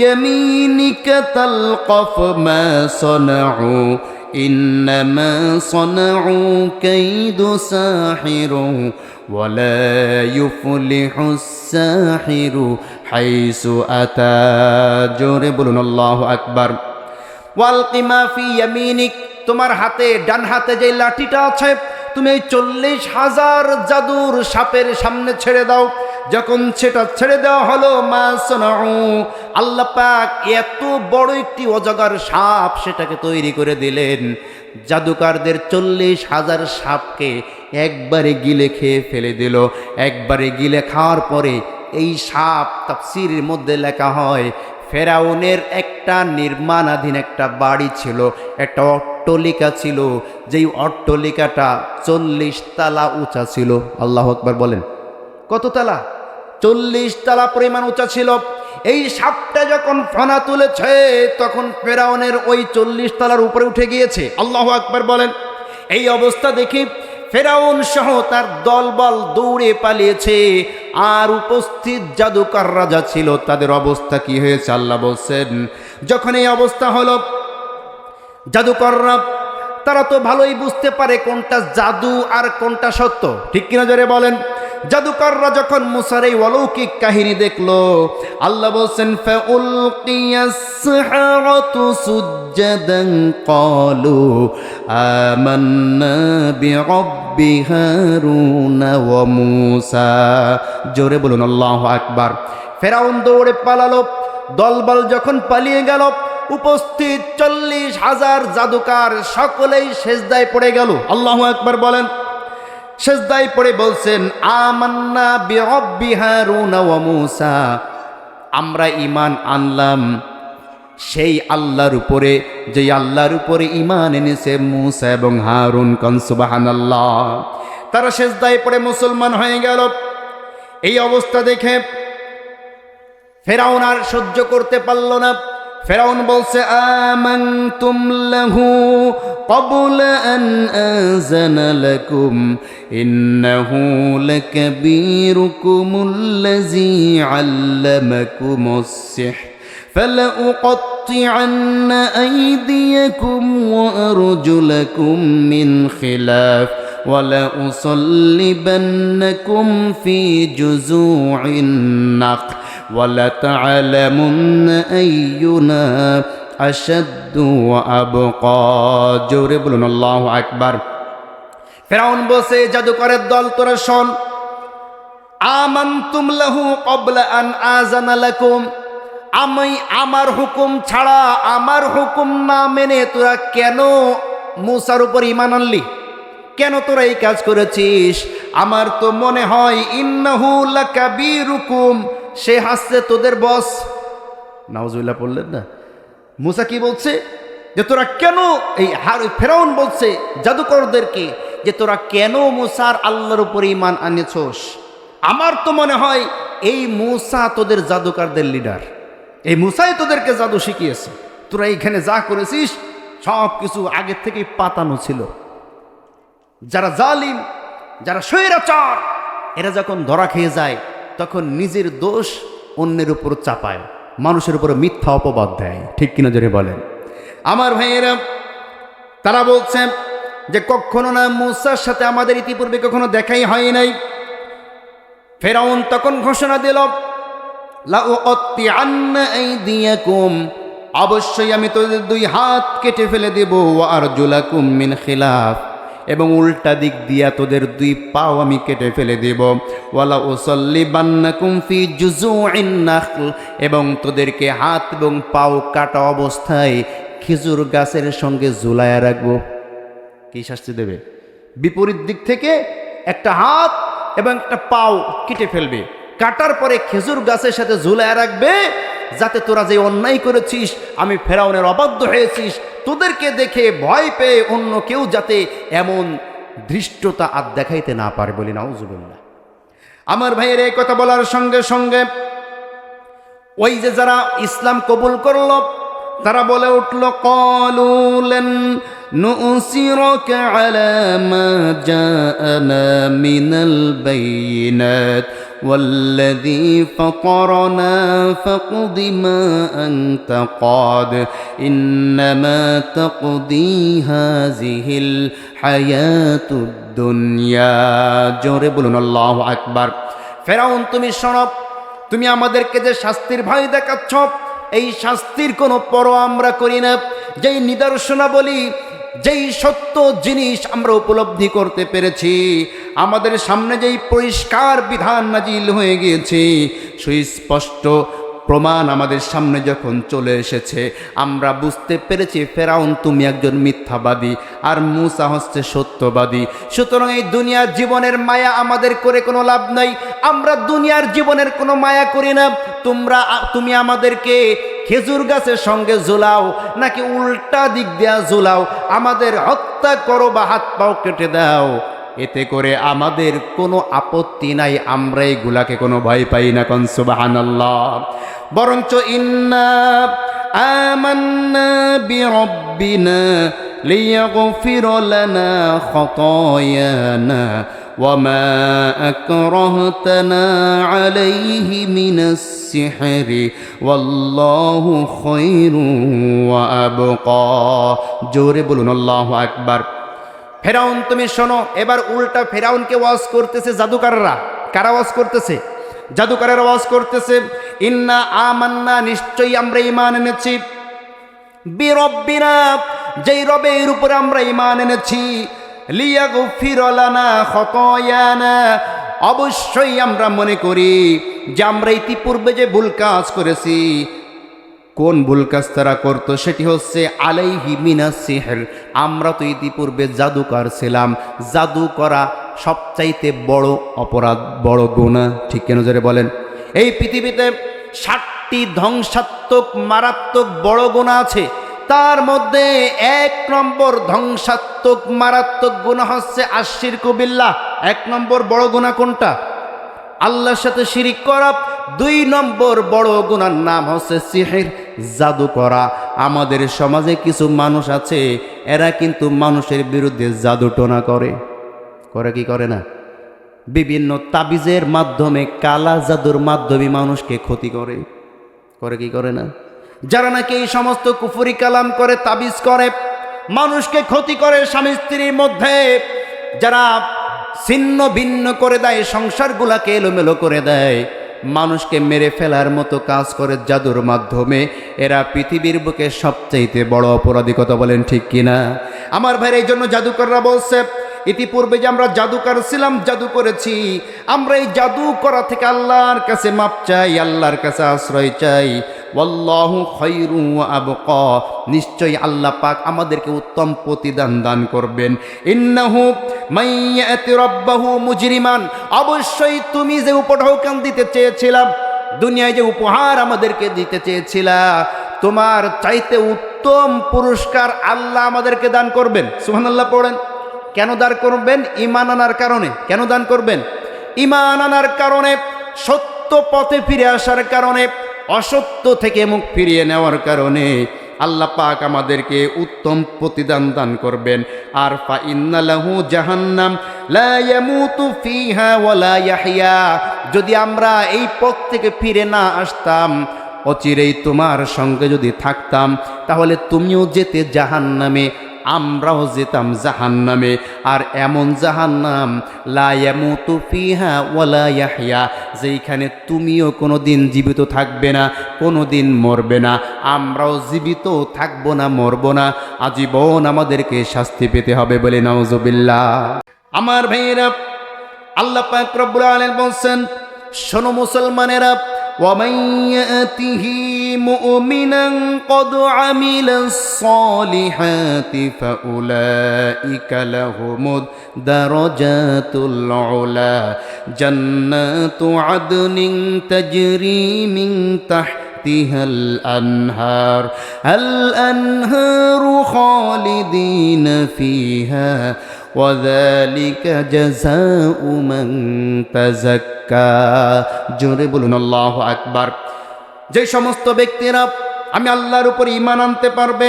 يمينك تلقف ما صنعوا إنما صنعوا كيد ساحر ولا يفلح الساحر حيث أتى। জোরে বলুন আল্লাহু আকবার। ওয়ালক মা ফি ইয়ামিনিক, তোমার হাতে, ডান হাতে যে লাঠিটা আছে, তুমি এই 40,000 জাদুর সাপের সামনে ছেড়ে দাও। যখন সেটা ছেড়ে দেওয়া হলো, মা সনাউ, আল্লাহ পাক এত বড় একটি অজগর সাপ সেটাকে তৈরি করে দিলেন। জাদুকারদের 40,000 সাপকে একবারে গিলে খেয়ে ফেলে দিল। একবারে গিলে খাওয়ার পরে এই সাপ, তাফসীরের মধ্যে লেখা হয়, ফেরাউনের একটা নির্মাণাধীন একটা বাড়ি ছিল, একটা অট্টালিকা ছিল, যেই অট্টালিকাটা 40 তালা উঁচা ছিল। আল্লাহু আকবার বলেন। কত তালা? 40 তালা পরিমাণ উঁচা ছিল। এই সাপটা যখন ফনা তুলেছে, তখন ফেরাউনের ওই 40 তালার উপরে উঠে গিয়েছে। আল্লাহু আকবার বলেন। এই অবস্থা দেখি ফেরাউন সহ তার দলবল দৌড়ে পালিয়েছে। আর উপস্থিত জাদুকর রাজা ছিল, তাদের অবস্থা কি হয়েছে আল্লাহ বলছেন। যখন এই অবস্থা হলো, জাদুকররা তারা তো ভালোই বুঝতে পারে কোনটা জাদু আর কোনটা সত্য, ঠিক কিনা জোরে বলেন। জাদুকররা যখন মুসার এই অলৌকিক কাহিনী দেখলো, আল্লাহ বলছেন ফাউলকিয়াস সাহারাতু সুজ্জাদান ক্বালু আমান্না বিরাব্বি হারুন ওয়া মূসা। জোরে বলুন আল্লাহু আকবার। ফেরাউন দৌড়ে পালালো। দলবল যখন পালিয়ে গেল, উপস্থিত 40,000 জাদুকার সকলেই সেজদায় পড়ে গেল। আল্লাহু আকবার বলেন। সেজদায় পড়ে বলছেন আমান্না বিরাব্বি হারুন ওয়া মূসা, আমরা ঈমান আনলাম সেই আল্লাহর উপরে, যে আল্লাহর উপরে ঈমান এনেছে মূসা এবং হারুন। কান সুবহানাল্লাহ। তারা সেজদায় পড়ে মুসলমান হয়ে গেল। এই অবস্থা দেখে ফেরাউন আর সহ্য করতে পারল না। ফেরাউন বলছে আমানতুম লাহু ক্বাবলা আন আযানা লাকুম ইন্নাহু লাকাবীরুকুমুল্লাযী আল্লামাকুমুস সিহর فلأقطعن أيديكم وأرجلكم من خلاف ولأصلبنكم في جذوع النخل ولتعلمن أينا أشد وأبقى। জোরে বলুন আল্লাহু আকবার। ফেরাউন বলছে জাদুকরের দল, তোরা শোন, আমানতুম লাহু ক্বাবলা আন আযানা লাকুম, আমি আমার হুকুম ছাড়া, আমার হুকুম না মেনে তোরা কেন মূসার উপর ঈমান আনলি? কেন তোরা এই কাজ করেছিস? আমার তো মনে হয় ইন্নাহু লাকাবীরুকুম, সে হাসছে তোদের বস। নাউজুবিল্লাহ পড়লেন না? মূসা কি বলছে যে তোরা কেন, এই ফেরাউন বলছে জাদুকরদেরকে যে তোরা কেন মূসার আল্লাহর উপর ঈমান আনেছস? আমার তো মনে হয় এই মূসা তোদের জাদুকরদের লিডার, এই মূসাই তোদেরকে জাদু শিখিয়েছে। তোরা এইখানে যা করেছিস সব কিছু আগের থেকেই পাতানো ছিল। যারা জালিম, যারা স্বৈরাচার, এরা যখন ধরা খেয়ে যায় তখন নিজের দোষ অন্যের উপর চাপায়, মানুষের উপর মিথ্যা অপবাদ দেয়, ঠিক কিনা জোরে বলেন। আমার ভাইয়েরা, তারা বলছে যে কখনো না, মূসার সাথে আমাদের ইতিপূর্বে কখনো দেখাই হয় নাই। ফেরাউন তখন ঘোষণা দিল লাউকত্তিআন্না আইদিয়াকুম, অবশ্যই আমি তোদের 2 হাত কেটে ফেলে দেব, ওয়া আরজুলাকুম মিন খিলাফ, এবং উল্টা দিক দিয়া তোদের 2 পাও আমি কেটে ফেলে দেব, ওয়ালা উসাল্লিবান্নাকুম ফি জুযুইন নাখল, এবং তোদেরকে হাত এবং পাও কাটা অবস্থায় খেজুর গাছের সঙ্গে ঝুলায়া রাখবো। কি শাস্তি দেবে? বিপরীত দিক থেকে একটা হাত এবং একটা পাও কেটে ফেলবে, কাটার পরে খেজুর গাছের সাথে ঝুলায়া রাখবে, যাতে তোরা যে অন্যায় করেছিস, আমি ফেরাউনের অবাধ্য হয়েছিস, তোদেরকে দেখে ভয় পেয়ে অন্য কেউ যাতে এমন ধৃষ্টতা আর দেখাইতে না পারে, বলি নাউজুবিল্লাহ। আমার ভাইয়ের এই কথা বলার সঙ্গে সঙ্গে ওই যে যারা ইসলাম কবুল করলো তারা বলে উঠল, ক্বালু লান নুসিরাকা আলা মা জাআনা মিনাল বাইনাত ওয়াল্লাযী ফাতারনা ফাকদি মা আনতা কাদ ইন্নামা তাকদি হাযিহিল হায়াতুদ দুনিয়া। জোরে বলুন আল্লাহু আকবার। ফেরাউন, তুমি শোনো, তুমি আমাদেরকে যে শাস্তির ভয় দেখাচ্ছ, এই শাস্তির কোনো পরোয়া আমরা করি না। যেই নিদর্শনাবলী, যেই সত্য জিনিস আমরা উপলব্ধি করতে পেরেছি, আমাদের সামনে যেই পরিষ্কার বিধান নাজিল হয়ে গিয়েছে, সুস্পষ্ট প্রমাণ আমাদের সামনে যখন চলে এসেছে, আমরা বুঝতে পেরেছি ফেরাউন তুমি একজন মিথ্যাবাদী আর মূসা হচ্ছে সত্যবাদী। সুতরাং এই দুনিয়ার জীবনের মায়া আমাদের করে কোনো লাভ নাই। আমরা দুনিয়ার জীবনের কোনো মায়া করি না। তুমি আমাদেরকে খেজুর গাছের সঙ্গে ঝুলাও নাকি উল্টা দিক দেয়া ঝুলাও, আমাদের হত্যা করো বা হাত পাও কেটে দাও, এতে করে আমাদের কোনো আপত্তি নাই। আমরা এগুলাকে কোনো ভয় পাই না। কোন সুবহানাল্লাহ। বরঞ্চ ইন্না আমান্না বিরাব্বিনা লিয়াগফির লানা খাতায়ানা ওয়ামা আকরাহতানা আলাইহি মিনাস সিহরি ওয়াল্লাহু খায়রু ওয়া আবকা। জোরে বলুন আল্লাহু আকবার। ফেরাউন, তুমি শোনো, এবার উল্টা ফেরাউনকে ওয়াজ করতেছে জাদুকাররা। কারা ওয়াজ করতেছে? জাদুকারের ওয়াজ করতেছে, ইন্না আমান্না, নিশ্চয়ই আমরা ঈমান এনেছি, বিরব্বিনা, যেই রবের উপরে আমরা ঈমান এনেছি, লিয়াগফির লানা খাতায়ানা, অবশ্যই আমরা মনে করি যে আমরা ইতিপূর্বে যে ভুল কাজ করেছি, কোন ভুল কাজ তারা করতো, সেটি হচ্ছে আলাইহি মিনাস সিহর, আমরা তো ইতিপূর্বে জাদুকর ছিলাম। জাদু করা সবচাইতে বড় অপরাধ, বড় গুনাহ, ঠিক কেন জোরে বলেন? এই পৃথিবীতে 60টি ধ্বংসাত্মক মারাত্মক বড় গুনাহ আছে, তার মধ্যে 1 নম্বর ধ্বংসাত্মক মারাত্মক গুনাহ হচ্ছে আশিরকু বিল্লাহ। 1 নম্বর বড় গুনাহ কোনটা? আল্লাহর সাথে শিরিক করা। 2 নম্বর বড় গুনার নাম হচ্ছে সিহর, জাদু করা। আমাদের সমাজে কিছু মানুষ আছে, এরা কিন্তু মানুষের বিরুদ্ধে জাদু টোনা করে কি করে না? বিভিন্ন তাবিজের মাধ্যমে, কালা জাদুর মাধ্যমে মানুষকে ক্ষতি করে কি করে না? যারা নাকি এই সমস্ত কুফরি কালাম করে, তাবিজ করে, মানুষকে ক্ষতি করে, স্বামী স্ত্রীর মধ্যে যারা ছিন্ন ভিন্ন করে দেয়, সংসারগুলাকে এলোমেলো করে দেয়, মানুষকে মেরে ফেলার মতো কাজ করে জাদুর মাধ্যমে, এরা পৃথিবীর বুকে সবচাইতে বড় অপরাধী। কথা বলেন ঠিক কিনা? আমার ভাইয়ের, এই জন্য জাদুকররা বলছে, ইতিপূর্বে যে আমরা জাদুকর ছিলাম, জাদু করেছি, আমরা এই জাদু করা থেকে আল্লাহর কাছে মাপ চাই, আল্লাহর কাছে আশ্রয় চাই। ওয়াল্লাহু খায়রু ওয়া আবকা, নিশ্চয়ই আল্লাহ পাক আমাদেরকে উত্তম প্রতিদান দান করবেন। ইন্নাহু মাইয়াতি রাব্বাহু মুজরিমান, অবশ্যই তুমি যে উপঢৌকন দিতে চেয়েছিলাম, দুনিয়ায় যে উপহার আমাদেরকে দিতে চেয়েছিলা, তোমার চাইতে উত্তম পুরস্কার আল্লাহ আমাদেরকে দান করবেন। সুবহানাল্লাহ পড়েন। কেন দান করবেন? ঈমান আনার কারণে। কেন দান করবেন? ঈমান আনার কারণে, সত্য পথে ফিরে আসার কারণে, অসত্য থেকে মুখ ফিরিয়ে নেওয়ার কারণে আল্লাহ পাক আমাদেরকে উত্তম প্রতিদান দান করবেন। আর ফা ইন্না লাহু জাহান্নাম লা ইয়ামুতু ফিহা ওয়া লা ইয়াহইয়া, যদি আমরা এই পথ থেকে ফিরে না আসতাম, অচিরেই তোমার সঙ্গে যদি থাকতাম, তাহলে তুমিও যেতে জাহান্নামে, আমরাও যেতাম জাহান্নামে। আর এমন জাহান্নাম লা ইয়ামুতু ফিহা ওয়া লা ইয়াহইয়া, যেখানে তুমিও কোনো দিন জীবিত থাকবে না, কোনো দিন মরবে না, আমরাও জীবিত থাকবো না, মরবো না, আজীবন আমাদেরকে শাস্তি পেতে হবে, বলে নাউজুবিল্লাহ। আমার ভাইয়েরা, আল্লাহ পাক রব্বুল আলামিন বলছেন, শোনো মুসলমানেরা, ومن يأته مؤمنا قد عمل الصالحات فأولئك لهم الدرجات العلى جنات عدن تجري من تحتها الأنهار خالدين فيها ওয়াযালিকা জাযাউ মান তাযাক্কা। জোরে বলুন আল্লাহু আকবার। যে সমস্ত ব্যক্তিরা আমি আল্লাহর উপর ঈমান আনতে পারবে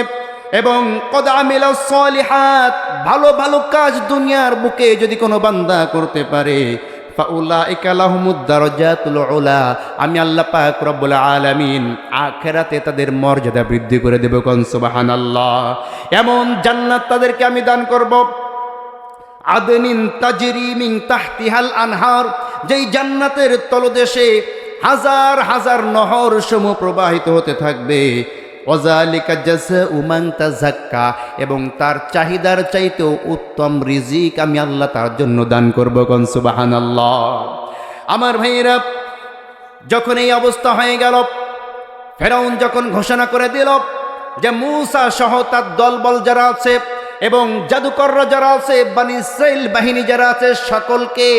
এবং কদ আমিলাস সলিহাত, ভালো ভালো কাজ দুনিয়ার বুকে যদি কোনো বান্দা করতে পারে, ফাউলাইকা লাহুমুদ দারাজাতুল উলা, আমি আল্লাহ পাক রব্বুল আলামিন আখিরাতে তাদের মর্যাদা বৃদ্ধি করে দেব। কোন সুবহানাল্লাহ। এমন জান্নাত তাদেরকে আমি দান করব, আদনিন তাজরি মিন তাহতিহাল আনহার, যেই জান্নাতের তলদেশে হাজার হাজার নহর সমূহ প্রবাহিত হতে থাকবে। ওয়াযালিকা জাযাউ মান তাযাক্কা, এবং তার চাহিদার চাইতেও উত্তম রিজিক আমি আল্লাহ তার জন্য দান করব। কোন সুবহানাল্লাহ। আমার ভাইয়েরা, যখন এই অবস্থা হয়ে গেল, ফেরাউন যখন ঘোষণা করে দিল যে মূসা সহ তার দলবল যারা আছে এবং জাদুকররা যারা আছে, বনী ইসরাইল বাহিনী যারা আছে, সকলকে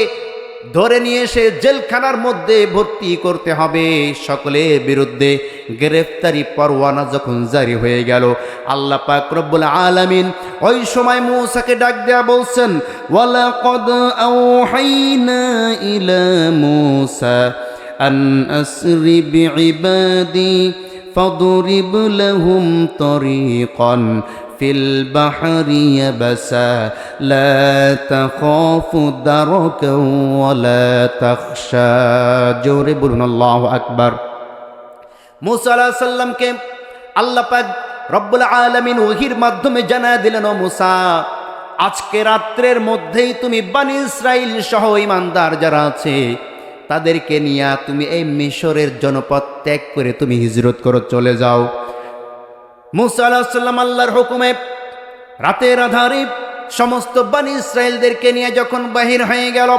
ধরে নিয়ে এসে জেলখানার মধ্যে ভর্তি করতে হবে, সকলের বিরুদ্ধে গ্রেফতারি পরোয়ানা যখন জারি হয়ে গেল, আল্লাহ পাক রব্বুল আলামিন ওই সময় মূসাকে ডাক দেয়া বলছেন, ওয়ালাকাদ আওহাইনা ইলা মূসা আন আসরি বিইবাদি ফাদরিব লাহুম তরিকান ফিল বাহরি ইয়াবাসা লা তাখাফু দারাকা ওয়ালা তাখশা। জোরে বলুন আল্লাহু আকবার। মূসা আলাইহিস সালামকে আল্লাহ পাক রব্বুল আলামিন ওহীর মাধ্যমে জানায় দিলেন, ও মূসা, আজকে রাত্রের মধ্যেই তুমি বনী ইসরাইল সহ ঈমানদার যারা আছে তাদেরকে নিয়ে তুমি এই মিশরের জনপদ ত্যাগ করে তুমি হিজরত করো, চলে যাও। মূসা আলাইহিস সালাম আল্লাহর হুকুমে রাতের আধারে সমস্ত বনী ইসরাইলদেরকে নিয়ে যখন বাহির হয়ে গেল,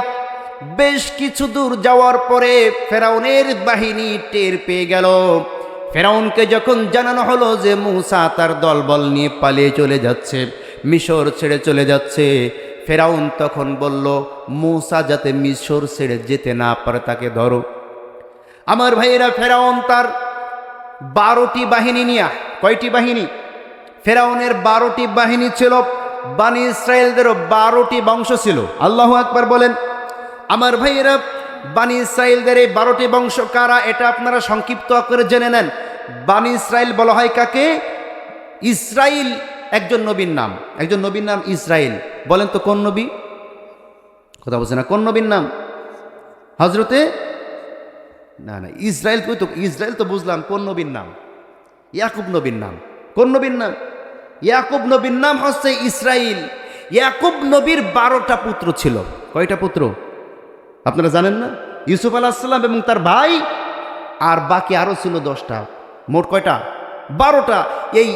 বেশ কিছু দূর যাওয়ার পরে ফেরাউনের বাহিনী টের পেয়ে গেল। ফেরাউনকে যখন জানানো হলো যে মূসা তার দলবল নিয়ে পালিয়ে চলে যাচ্ছে, মিশর ছেড়ে চলে যাচ্ছে, ফেরাউন তখন বলল, মূসা যাতে মিশর ছেড়ে যেতে না পারে তাকে ধরো। আমার ভাইয়েরা, ফেরাউন তার 12টি বাহিনী নিয়ে, কয়টি বাহিনী? ফেরাউনের 12টি বাহিনী ছিল, বনী ইসরাইলদেরও 12টি বংশ ছিল। আল্লাহু আকবার বলেন। আমার ভাইয়েরা, বনী ইসরাইলদের এই 12টি বংশ কারা এটা আপনারা সংক্ষিপ্ত করে জেনে নেন। বনী ইসরাইল বলা হয় কাকে? ইসরাইল একজন নবীর নাম, একজন নবীর নাম ইসরাইল। বলেন তো কোন নবী? কথা বলছে না, কোন নবীর নাম? হজরতে না না ইসরাইল, তুই তো ইসরাইল তো বুঝলাম, কোন নবীর নাম? ইয়াকুব নবীর নাম। কোন নবীর নাম? ইয়াকুব নবীর নাম হচ্ছে ইসরাইল। ইয়াকুব নবীর 12টা পুত্র ছিল। কয়টা পুত্র আপনারা জানেন না? ইউসুফ আলাইহিস সালাম এবং তার ভাই, আর বাকি আরো ছিল 10টা। মোট কয়টা? 12টা। এই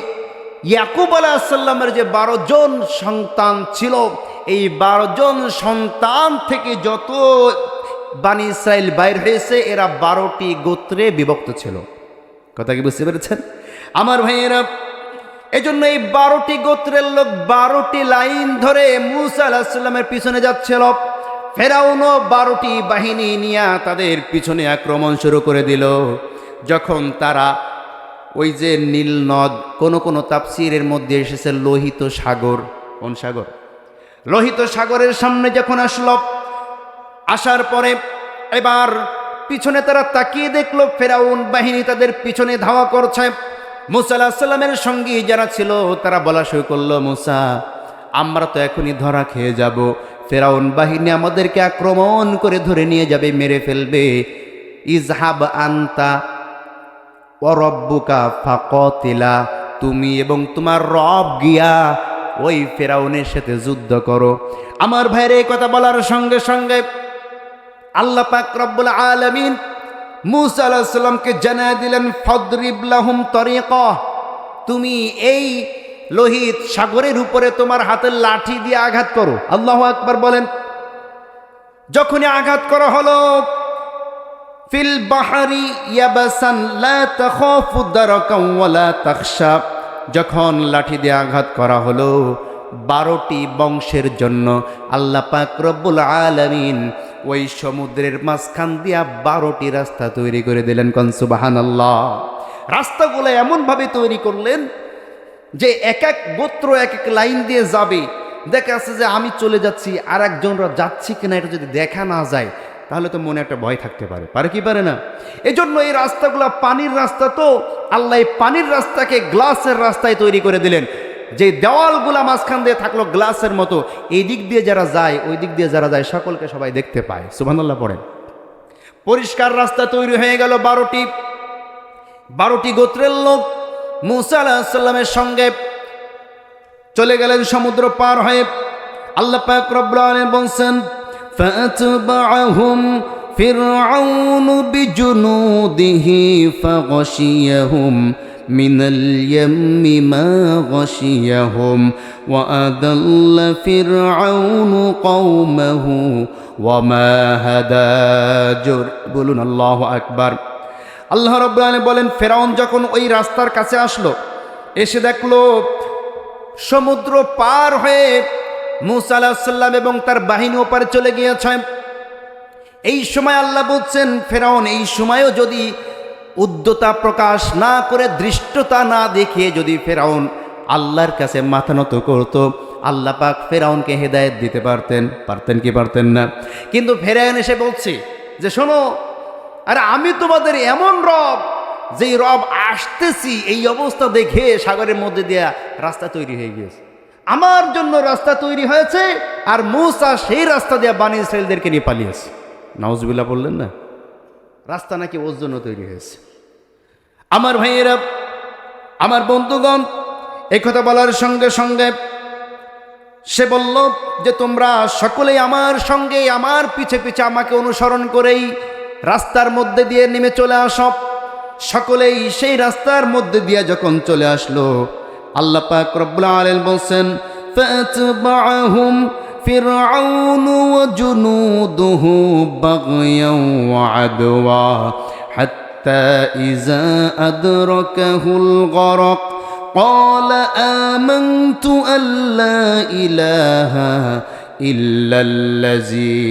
ইয়াকুব আলাইহিস সালামের যে 12 জন সন্তান ছিল, এই 12 জন সন্তান থেকে যত বনী ইসরাইল বাইর হয়েছে, এরা 12টি গোত্রে বিভক্ত ছিল। কথা কি বুঝতে পেরেছেন আমার ভাইয়েরা? এজন্য এই 12টি গোত্রের লোক 12টি লাইন ধরে মূসা আলাইহিস সালামের পিছনে যাচ্ছিল। ফেরাউনও 12টি বাহিনী নিয়ে তাদের পিছনে আক্রমণ শুরু করে দিল। যখন তারা ওই যে নীল নদ, কোন তাফসীরের মধ্যে এসেছে লোহিত সাগর। কোন সাগর? লোহিত সাগরের সামনে যখন আসলো, আসার পরে এবার পিছনে তারা তাকিয়ে দেখলো ফেরাউন বাহিনী তাদের পিছনে ধাওয়া করছে। মূসা আলাইহিস সালামের সঙ্গী যারা ছিল তারা বলা শুরু করলো, মূসা, আমরা তো এখনই ধরা খেয়ে যাব, ফেরাউন বাহিনী আমাদেরকে আক্রমণ করে ধরে নিয়ে যাবে, মেরে ফেলবে। ইজহাব আনতা ওয়া রাব্বুকা ফাকাতিলা, তুমি এবং তোমার রব গিয়া ওই ফেরাউনের সাথে যুদ্ধ করো। আমার ভাইরে, এই কথা বলার সঙ্গে সঙ্গে আল্লাহ পাক রব্বুল আলামিন মূসা আলাইহিস সালামকে জানায় দিলেন, ফাদরিব লাহুম তরিকা, তুমি এই লোহিত সাগরের উপরে তোমার হাতের লাঠি দিয়ে আঘাত করো। আল্লাহু আকবার বলেন। যখনই আঘাত করা হলো, ফিল বাহরি ইয়াবাসান লা তাখাফু দারাকা ওয়ালা তাখশা, যখন লাঠি দিয়ে আঘাত করা হলো, 12টি বংশের জন্য আল্লাহ পাক রব্বুল আলামিন ওই সমুদ্রের মাঝখান দিয়া 12টি রাস্তা তৈরি করে দিলেন। কোন সুবহানাল্লাহ। রাস্তাগুলো এমনভাবে তৈরি করলেন যে এক এক গোত্র এক এক লাইন দিয়ে যাবে, দেখা যাচ্ছে যে আমি চলে যাচ্ছি, আর একজনরা যাচ্ছি কিনা এটা যদি দেখা না যায়, তাহলে তো মনে একটা ভয় থাকতে পারে, পারে কি পারে না? এই জন্য এই রাস্তাগুলো পানির রাস্তা, তো আল্লাহ এই পানির রাস্তাকে গ্লাসের রাস্তায় তৈরি করে দিলেন। যে দেওয়ালগুলা মাঝখান দিয়ে থাকলো গ্লাসের মতো, এই দিক দিয়ে যারা যায় ওই দিক দিয়ে যারা যায় সকলকে সবাই দেখতে পায়। সুবহানাল্লাহ পড়েন। পরিষ্কার রাস্তা তৈরি হয়ে গেল। 12টি গোত্রের লোক মূসা আলাইহিস সালামের সঙ্গে চলে গেলেন সমুদ্র পার হয়ে। আল্লাহ পাক রব্বুল আলামিন বলছেন, ফাআতবাআহুম ফিরআউনু বিজুনুদিহি ফাগাশিয়াহুম মিনাল ইয়াম্মি মা গাশিয়াহুম ওয়া আদাল্লা ফিরআউনু কওমাহু ওয়া মা হাদা। বলুন আল্লাহু আকবার। আল্লাহ রাব্বুল আলামিন বলেন, ফেরাউন যখন ওই রাস্তার কাছে আসলো, এসে দেখলো সমুদ্র পার হয়ে মূসা আলাইহিস সালাম এবং তার বাহিনী ওপারে চলে গিয়েছে। এই সময় আল্লাহ বলছেন, ফেরাউন এই সময়ও যদি উদ্যতা প্রকাশ না করে, দৃষ্টতা না দেখিয়ে যদি ফেরাউন আল্লাহর কাছে মাথা নত করত, আল্লাহ পাক ফেরাউনকে হেদায়েত দিতে পারতেন কি পারতেন না? কিন্তু ফেরাউন এসে বলছে যে, শোনো, আরে আমি তোমাদের এমন রব, যেই রব আসতেছি এই অবস্থা দেখে সাগরের মধ্যে দিয়া রাস্তা তৈরি হয়ে গিয়েছে, আমার জন্য রাস্তা তৈরি হয়েছে, আর মূসা সেই রাস্তা দিয়া বনী ইসরাঈলদেরকে নিয়ে পালিয়েছে। নাউজুবিল্লাহ বললেন না? রাস্তা নাকি ওর জন্য তৈরি হয়েছে। আমার ভাইয়েরা, আমার বন্ধুগণ, এই কথা বলার সঙ্গে সঙ্গে সে বলল যে, তোমরা সকলেই আমার সঙ্গে আমার পিছে পিছে আমাকে অনুসরণ করেই রাস্তার মধ্যে দিয়ে নেমে চলে আসো। সকলেই সেই রাস্তার মধ্যে দিয়ে যখন চলে আসলো, আল্লাহ পাক রব্বুল আলামিন বলছেন, ফাতবাআহুম ফিরআউনু ওয়া জুনুদুহু বাগয়াও ওয়া আদওয়া হাত্তা ইযা আদরাকাহুল গরক قال آمنت أن لا إله إلا الذي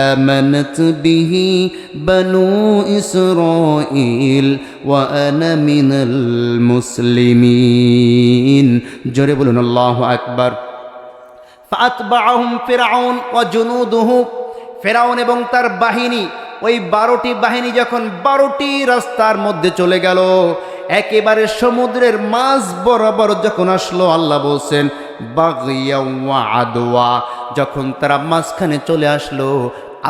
آمنت به بنو إسرائيل وأنا من المسلمين جري بولون الله أكبر فأتبعهم فرعون وجنوده ফেরাউন এবং তার বাহিনী, ওই 12টি বাহিনী যখন 12টি রাস্তার মধ্যে চলে গেল, একেবারে সমুদ্রের মাঝ বরাবর যখন আসলো, আল্লাহ বলছেন বাগিয়া ওয়া আদওয়া, যখন তারা মাঝখানে চলে আসলো,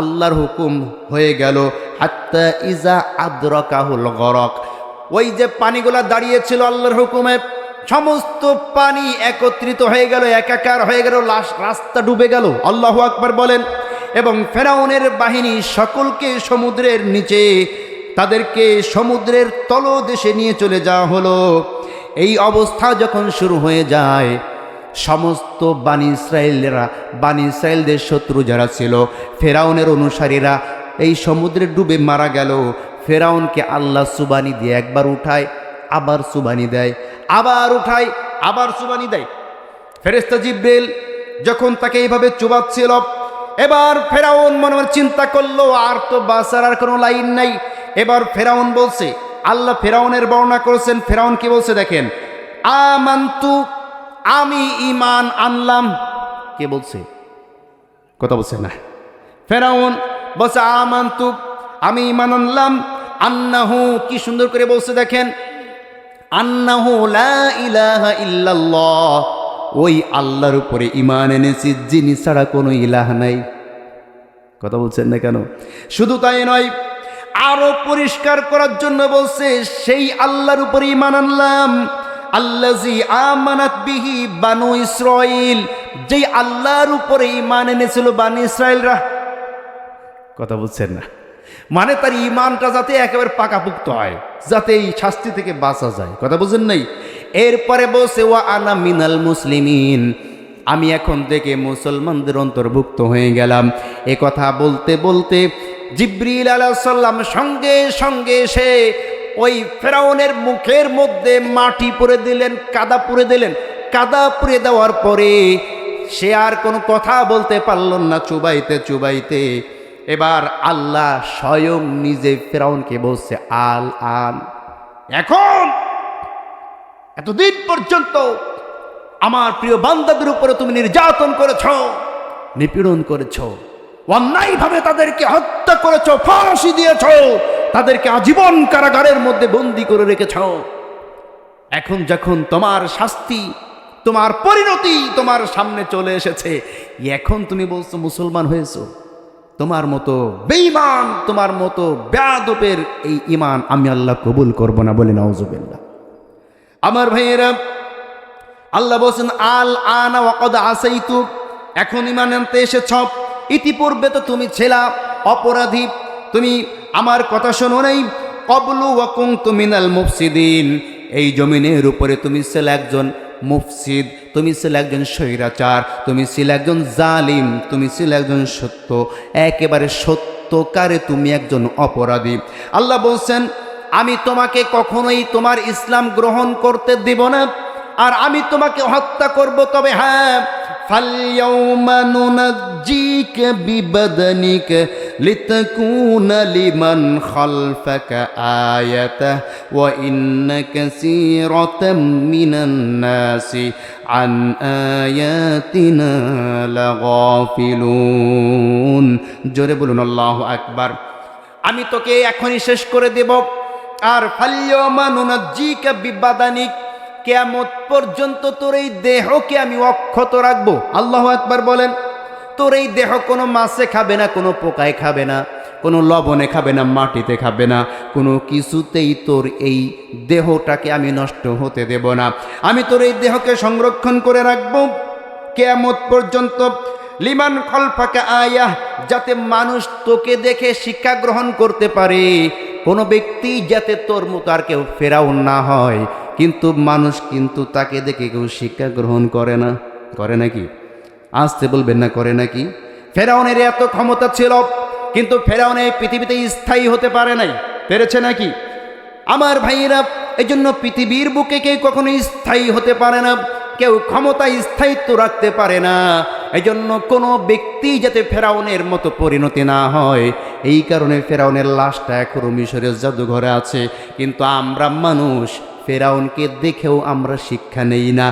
আল্লাহর হুকুম হয়ে গেল হাত্তা ইজা আদরাকাহুল গরক, ওই যে পানিগুলা দাঁড়িয়েছিল আল্লাহর হুকুমে, সমস্ত পানি একত্রিত হয়ে গেল, একাকার হয়ে গেল, রাস্তা ডুবে গেল। আল্লাহু আকবার বলেন। এবং ফেরাউনের বাহিনী সকলকে সমুদ্রের নিচে, তাদেরকে সমুদ্রের তলদেশে নিয়ে চলে যাওয়া হলো। এই অবস্থা যখন শুরু হয়ে যায়, সমস্ত বনী ইসরাঈলদের শত্রু যারা ছিল, ফেরাউনের অনুসারীরা এই সমুদ্রে ডুবে মারা গেল। ফেরাউনকে আল্লাহ সুবানি দিয়ে একবার উঠায়, আবার সুবানি দেয়, আবার উঠায়, আবার সুবানি দেয়। ফেরেশতা জিবরিল যখন তাকে এইভাবে চুবাচ্ছিল, এবার ফেরাউন মনে মনে চিন্তা করলো, আর তো বাঁচার আর কোনো লাইন নাই। এবার ফেরাউন বলছে, আল্লাহ ফেরাউনের বর্ণনা করেছেন, ফেরাউন কি বলছে দেখেন, আমান্তু, আমি ঈমান আনলাম। কে বলছে? কথা বলছে না, ফেরাউন বলছে আমান্তু, আমি ঈমান আনলাম। আন্নাহু, কি সুন্দর করে বলছে দেখেন, আন্নাহু লা ইলাহা ইল্লাল্লাহ, ওই আল্লাহর উপরে ঈমান এনেছি যিনি ছাড়া কোনো ইলাহ নাই। কথা বলছেন না কেন? শুধু তাই নয়, আরো পরিষ্কার করার জন্য বলছে, সেই আল্লাহর উপরে ঈমান আনলাম, আল্লাযী আমানাত বিহি বানু ইসরাঈল, যেই আল্লাহর উপরে ঈমান এনেছিল বনী ইসরাঈলরা। কথা বলছেন না? মানে তার ঈমানটা যাতে একেবারে পাকাপুক্ত হয়, যাতে এই শাস্তি থেকে বাঁচা যায়। কথা বুঝেন নাই? এরপরে বলছে ওয়া আনা মিনাল মুসলিমিন, আমি এখন থেকে মুসলমানদের অন্তর্ভুক্ত হয়ে গেলাম। এ কথা বলতে বলতে জিবরিল আলাইহিস সালাম সঙ্গে সঙ্গে এসে ওই ফেরাউনের মুখের মধ্যে মাটি পুরে দিলেন, কাদা পুরে দিলেন। কাদা পুরে দেওয়ার পরে সে আর কোনো কথা বলতে পারল না, চুবাইতে চুবাইতে এবার আল্লাহ স্বয়ং নিজে ফেরাউনকে বলছে, আল আন, এখন এতদিন পর্যন্ত আমার প্রিয় বান্দাদের উপরে তুমি নির্যাতন করেছ, নিপীড়ন করেছ, অন্যায়ভাবে তাদেরকে হত্যা করেছ, ফাঁসি দিয়েছ, তাদেরকে আজীবন কারাগারের মধ্যে বন্দী করে রেখেছ। এখন যখন তোমার শাস্তি, তোমার পরিণতি তোমার সামনে চলে এসেছে, এখন তুমি বলছো মুসলমান হয়েছো। তোমার মতো বেঈমান, তোমার মতো বেয়াদবের এই ঈমান আমি আল্লাহ কবুল করব না, বলে নাউজুবিল্লাহ। আমার ভাইয়েরা, আল্লাহ বলছেন আল আনা ওয়াকাদ আসাইতু, এখন ঈমান আনতে এসেছ। ইতিপূর্বে তো তুমি ছিলা অপরাধী, তুমি আমার কথা শোনো নাই। ক্বাবলু ওয়া কুনতু মিনাল মুফসিদিন, এই জমিনের উপরে তুমি ছিলে একজন মুফসিদ, তুমি ছিলে একজন স্বৈরাচার, তুমি ছিলে একজন জালিম, তুমি ছিলে একজন একেবারে সত্যকারে তুমি একজন অপরাধী। আল্লাহ বলছেন আমি তোমাকে কখনোই তোমার ইসলাম গ্রহণ করতে দিব না, আর আমি তোমাকে হত্যা করব। তবে হ্যাঁ, ফালইয়াউমা নুনাজ্জিকা বিবাদানিকা লিতাকুনা লিমান খালফাকা আয়াতাহ ওয়া ইন্না কাসীরাতাম মিনান নাসি আন আয়াতিনা লাগাফিলুন। জোরে বলুন আল্লাহু আকবার। আমি তোকে এখনই শেষ করে দেব। আর ফালইয়াউমা নুনাজ্জিকা বিবাদানিক, কিয়ামত পর্যন্ত তোর এই দেহকে আমি অক্ষত রাখবো। আল্লাহু আকবার বলেন। তোর এই দেহ কোনো মাছে খাবে না, কোনো পোকায় খাবে না, কোনো লবণে খাবে না, মাটিতে খাবে না, কোনো কিছুতেই তোর এই দেহটাকে আমি নষ্ট হতে দেব না। আমি তোর এই দেহকে সংরক্ষণ করে রাখবো কিয়ামত পর্যন্ত। লিমান খালফাকা আয়াহ, যাতে মানুষ তোকে দেখে শিক্ষা গ্রহণ করতে পারে। কোনো ব্যক্তি যাতে তোর মতো আর কেউ ফেরাউন না হয়, কিন্তু মানুষ কিন্তু তাকে দেখে কেউ শিক্ষা গ্রহণ করে না। করে নাকি? আসতে বলবেন না, করে নাকি? ফেরাউনের এত ক্ষমতা ছিল, কিন্তু ফেরাউন এই পৃথিবীতে স্থায়ী হতে পারে নাই। পেরেছে নাকি? আমার ভাইয়েরা, এই জন্য পৃথিবীর বুকে কেউ কখনো স্থায়ী হতে পারে না, কেউ ক্ষমতা স্থায়িত্ব রাখতে পারে না। এই জন্য কোনো ব্যক্তি যাতে ফেরাউনের মতো পরিণতি না হয়, এই কারণে ফেরাউনের লাশটা এখনো মিশরের জাদুঘরে আছে। কিন্তু আমরা মানুষ ফেরাউনকে দেখেও আমরা শিক্ষা নেই না।